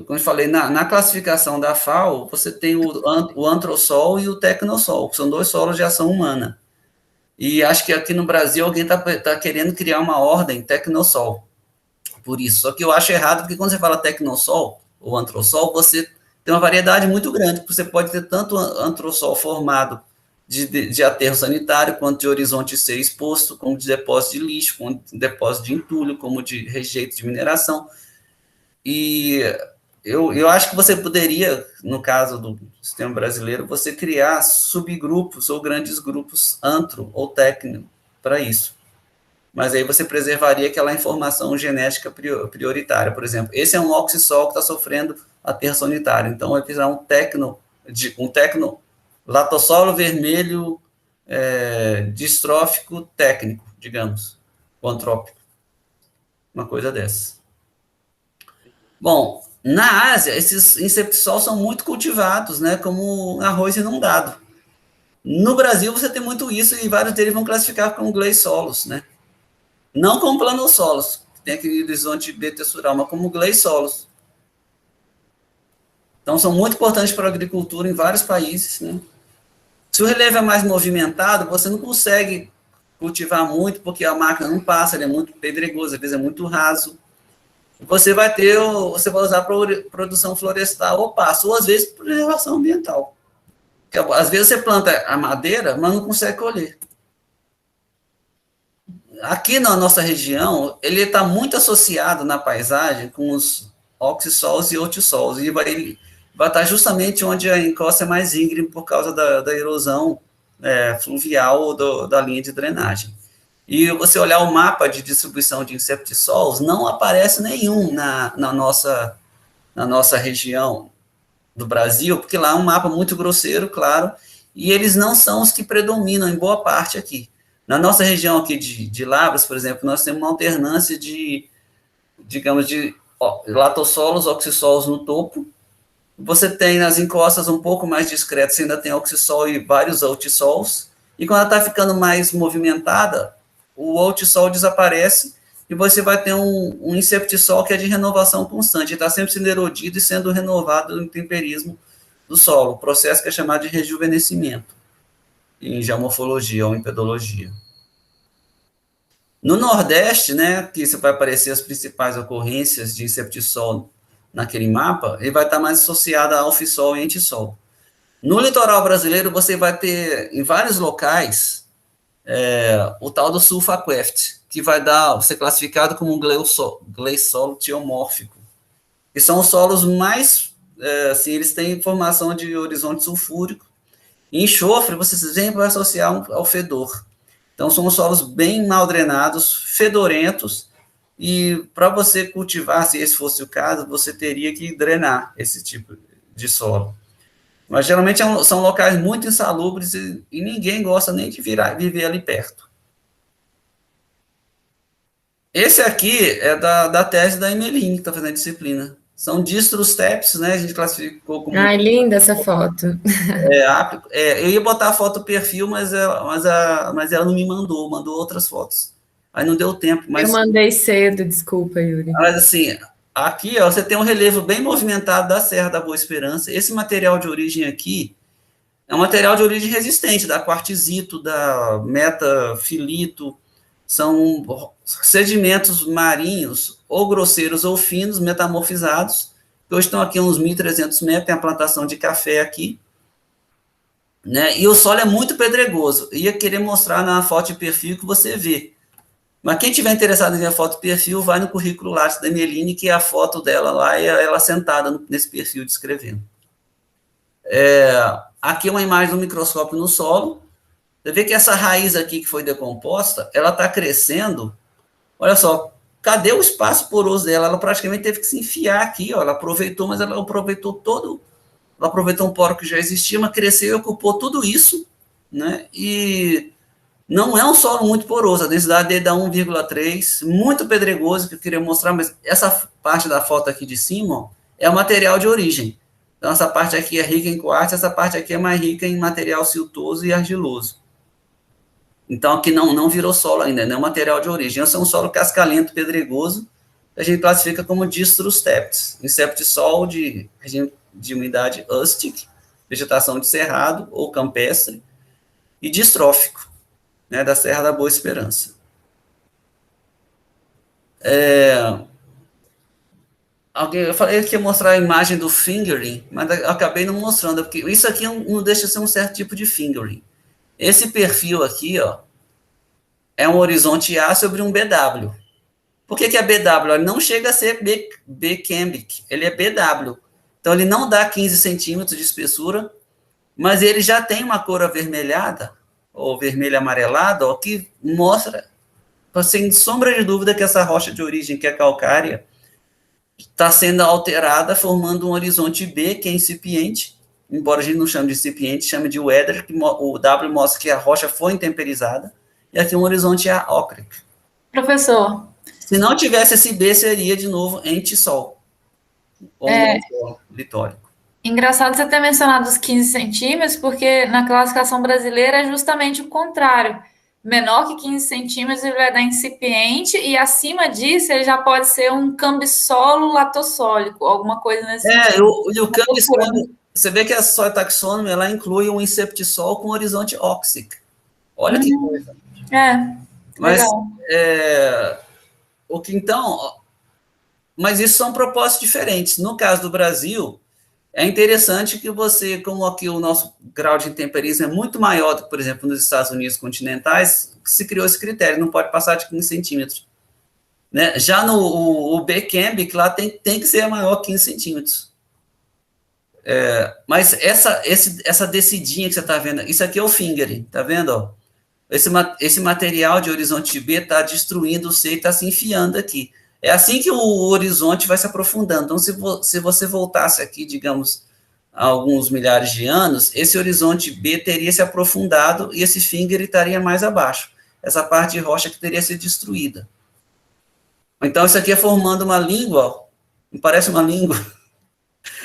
como eu falei, na classificação da FAO, você tem o antrossol e o tecnossol, que são dois solos de ação humana. E acho que aqui no Brasil alguém está querendo criar uma ordem tecnossol. Por isso. Só que eu acho errado, porque quando você fala tecnossol ou antrossol, você tem uma variedade muito grande, porque você pode ter tanto antrossol formado de aterro sanitário, quanto de horizonte ser exposto, como de depósito de lixo, como de depósito de entulho, como de rejeito de mineração. E eu acho que você poderia, no caso do sistema brasileiro, você criar subgrupos ou grandes grupos antro ou técnico para isso. Mas aí você preservaria aquela informação genética prioritária. Por exemplo, esse é um oxissol que está sofrendo aterro sanitário. Então, vai precisar um tecno latossolo vermelho distrófico técnico, digamos, ou antrópico. Uma coisa dessa. Bom, na Ásia, esses inceptissols são muito cultivados, né, como arroz inundado. No Brasil, você tem muito isso, e vários deles vão classificar como gleisolos, né? Não como planossolos, que tem aquele horizonte B-textural, mas como gleisolos. Então, são muito importantes para a agricultura em vários países, né? Se o relevo é mais movimentado, você não consegue cultivar muito, porque a máquina não passa, ele é muito pedregoso, às vezes é muito raso. Você vai usar para produção florestal ou pasto, ou às vezes para preservação ambiental. Porque, às vezes você planta a madeira, mas não consegue colher. Aqui na nossa região, ele está muito associado na paisagem com os oxissols e outissols, e vai estar justamente onde a encosta é mais íngreme por causa da erosão fluvial da linha de drenagem. E você olhar o mapa de distribuição de inceptissols, não aparece nenhum na nossa região do Brasil, porque lá é um mapa muito grosseiro, claro, e eles não são os que predominam em boa parte aqui. Na nossa região aqui de Lavras, por exemplo, nós temos uma alternância de latossolos, oxissols no topo. Você tem nas encostas um pouco mais discretas, você ainda tem oxissol e vários outissols. E quando ela está ficando mais movimentada, o outissol desaparece e você vai ter um inceptissol que é de renovação constante, está sempre sendo erodido e sendo renovado no temperismo do solo, processo que é chamado de rejuvenescimento, em geomorfologia ou em pedologia. No Nordeste, né, que você vai aparecer as principais ocorrências de inceptissol naquele mapa, ele vai estar mais associado a alfissol e entissol. No litoral brasileiro, você vai ter, em vários locais, o tal do sulfaqueft, que vai ser classificado como um gleissolo tiomórfico, que são os solos mais, assim, eles têm formação de horizonte sulfúrico. Em enxofre, você sempre vai associar ao fedor. Então, são solos bem mal drenados, fedorentos, e para você cultivar, se esse fosse o caso, você teria que drenar esse tipo de solo. Mas, geralmente, são locais muito insalubres e ninguém gosta nem de viver ali perto. Esse aqui é da tese da Emeline, que está fazendo a disciplina. São distros tepes, né? A gente classificou como... Ai, linda essa foto. Eu ia botar a foto perfil, mas ela não me mandou outras fotos. Aí não deu tempo. Mas, eu mandei cedo, desculpa, Yuri. Mas assim, aqui ó, você tem um relevo bem movimentado da Serra da Boa Esperança. Esse material de origem aqui é um material de origem resistente, da quartzito, da metafilito, são sedimentos marinhos, ou grosseiros ou finos, metamorfizados, que hoje estão aqui a uns 1.300 metros, tem a plantação de café aqui, né? E o solo é muito pedregoso. Eu ia querer mostrar na foto de perfil que você vê. Mas quem tiver interessado em ver a foto de perfil, vai no currículo Lattes da Emeline, que é a foto dela lá, e ela sentada nesse perfil descrevendo. Aqui é uma imagem do microscópio no solo. Você vê que essa raiz aqui que foi decomposta, ela está crescendo. Olha só, cadê o espaço poroso dela? Ela praticamente teve que se enfiar aqui, ó. Ela aproveitou, mas ela aproveitou ela aproveitou um poro que já existia, mas cresceu e ocupou tudo isso, né? E não é um solo muito poroso, a densidade dele dá 1,3, muito pedregoso, que eu queria mostrar, mas essa parte da foto aqui de cima, ó, é o material de origem. Então, essa parte aqui é rica em quartzo, essa parte aqui é mais rica em material siltoso e argiloso. Então, aqui não virou solo ainda, não é um material de origem. Esse é um solo cascalento, pedregoso, que a gente classifica como distros tepes, inceptissol de regime de umidade ustich, vegetação de cerrado ou campestre, e distrófico, né, da Serra da Boa Esperança. Eu falei que ia mostrar a imagem do fingering, mas eu acabei não mostrando, porque isso aqui não deixa de ser um certo tipo de fingering. Esse perfil aqui, ó, é um horizonte A sobre um BW. Por que é BW? Ele não chega a ser B-cambic, ele é BW. Então, ele não dá 15 centímetros de espessura, mas ele já tem uma cor avermelhada, ou vermelho amarelado, ó, que mostra, sem sombra de dúvida, que essa rocha de origem, que é calcária, está sendo alterada, formando um horizonte B, que é incipiente, embora a gente não chame de incipiente, chame de weather, que o W mostra que a rocha foi intemperizada, e aqui um horizonte A ócrico. Professor. Se não tivesse esse B, seria de novo ente-sol, ou litórico. Engraçado você ter mencionado os 15 centímetros, porque na classificação brasileira é justamente o contrário. Menor que 15 centímetros ele vai dar incipiente, e acima disso ele já pode ser um cambissolo latossólico, alguma coisa nesse sentido. E o cambissolo, você vê que a soil taxonomy, ela inclui um inceptisol com horizonte óxico. Olha que coisa. Mas, mas isso são propósitos diferentes. No caso do Brasil, é interessante que você, como aqui o nosso grau de intemperismo é muito maior do que, por exemplo, nos Estados Unidos continentais, se criou esse critério, não pode passar de 15 centímetros. Né? Já no o B-cambic, lá tem que ser maior que 15 centímetros. Mas essa descidinha que você está vendo, isso aqui é o fingering, tá vendo? Ó? Esse material de horizonte B está destruindo o C e está se enfiando aqui. É assim que o horizonte vai se aprofundando. Então, se você voltasse aqui, digamos, há alguns milhares de anos, esse horizonte B teria se aprofundado e esse finger estaria mais abaixo. Essa parte de rocha que teria sido destruída. Então, isso aqui é formando uma língua, ó, não parece uma língua?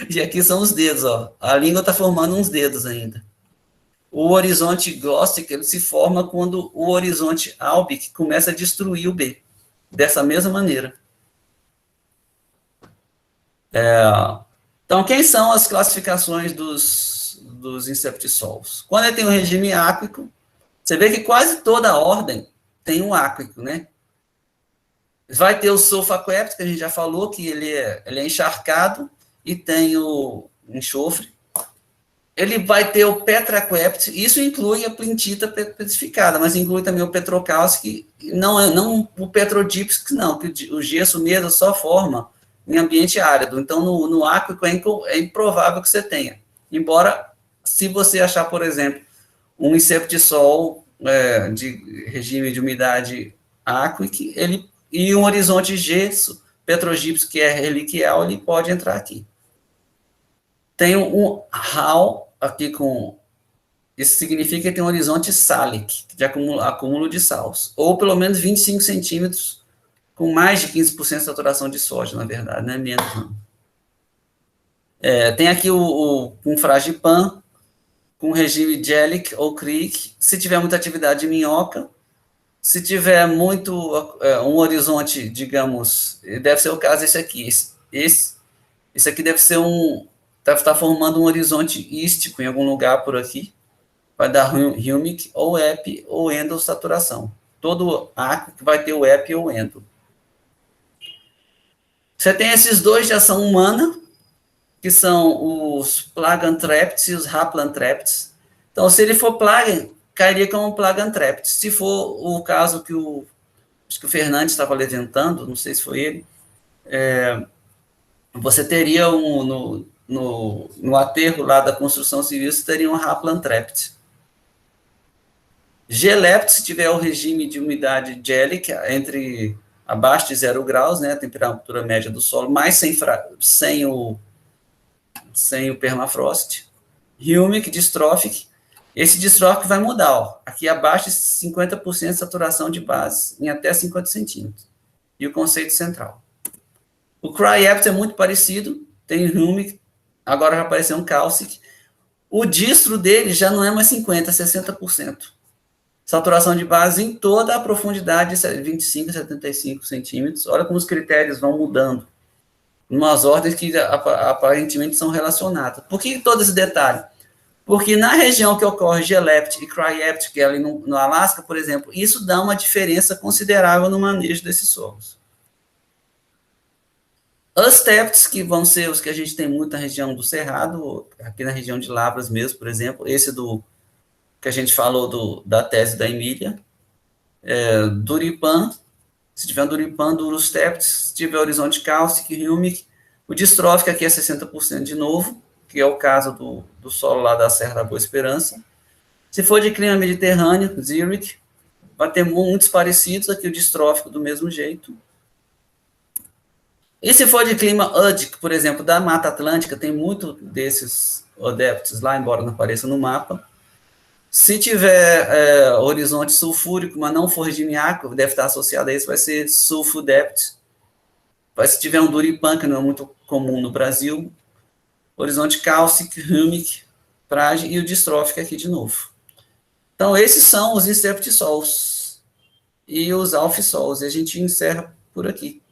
E aqui são os dedos, ó. A língua está formando uns dedos ainda. O horizonte glóssico, ele se forma quando o horizonte álbico começa a destruir o B. Dessa mesma maneira. Então, quem são as classificações dos inceptissols? Quando ele tem um regime áquico, você vê que quase toda a ordem tem um áquico, né? Vai ter o sulfacoéptico, que a gente já falou, que ele é encharcado e tem o enxofre. Ele vai ter o petracoéptico, isso inclui a plintita petrificada, mas inclui também o petrocálcico, não o petrodípsico, não, que o gesso mesmo só forma em ambiente árido. Então, no áquico é improvável que você tenha. Embora, se você achar, por exemplo, um inceptissol de regime de umidade áquico, e um horizonte gesso petrogípsico, que é reliquial, ele pode entrar aqui. Tem um HAL aqui com... Isso significa que tem um horizonte sálic, de acúmulo de sals, ou pelo menos 25 centímetros, com mais de 15% de saturação de sódio, na verdade, não é menos, não. Tem aqui um fragipan, com regime Jellic ou Creek, se tiver muita atividade de minhoca, se tiver muito, um horizonte, digamos, deve ser o caso esse aqui, esse aqui deve ser deve estar formando um horizonte ístico em algum lugar por aqui, vai dar humic, ou EP, ou endosaturação. Todo áquico vai ter o EP ou endo. Você tem esses dois de ação humana, que são os Plagentrepts e os Haplantrepts. Então, se ele for Plagen, cairia como Plagentrapt. Se for o caso que acho que o Fernandes estava levantando, não sei se foi ele, você teria no aterro lá da construção civil, você teria um Haplantrapt. Glept, se tiver o regime de umidade gélica, entre abaixo de 0 graus, né, a temperatura média do solo, mas sem o permafrost. Humic, dystrophic. Esse dystrophic vai mudar, ó. Aqui abaixo de 50% de saturação de base, em até 50 centímetros. E o conceito central. O Cryapt é muito parecido, tem humic, agora vai aparecer um calcic. O distro dele já não é mais 50%, é 60%. Saturação de base em toda a profundidade de 25 a 75 centímetros. Olha como os critérios vão mudando. Em umas ordens que aparentemente são relacionadas. Por que todo esse detalhe? Porque na região que ocorre Glept e Cryapt, que é ali no Alasca, por exemplo, isso dá uma diferença considerável no manejo desses solos. Os Tepts, que vão ser os que a gente tem muito na região do Cerrado, aqui na região de Lavras mesmo, por exemplo, esse do que a gente falou da tese da Emília. Duripan, se tiver Duripan, Durostept, se tiver horizonte Kausic, Hilmic, o distrófico aqui é 60% de novo, que é o caso do solo lá da Serra da Boa Esperança. Se for de clima mediterrâneo, Zurich, vai ter muitos parecidos, aqui o distrófico do mesmo jeito. E se for de clima údico, por exemplo, da Mata Atlântica, tem muito desses odeptos lá, embora não apareça no mapa. Se tiver horizonte sulfúrico, mas não forginiaco, deve estar associado a isso, vai ser sulfudept. Se tiver um Duripan, que não é muito comum no Brasil, horizonte Kausic, Humic, Prage e o distrófico aqui de novo. Então, esses são os inceptissols e os alfisols. E a gente encerra por aqui.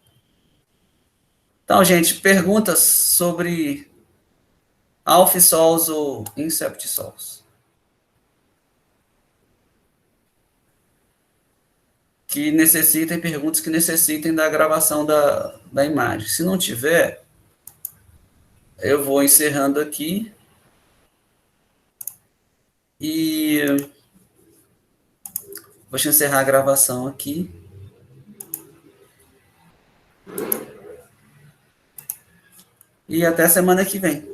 Então, gente, perguntas sobre alfisols ou inceptissols? Que necessitem, perguntas que necessitem da gravação da imagem. Se não tiver, eu vou encerrando aqui. E vou encerrar a gravação aqui. E até semana que vem.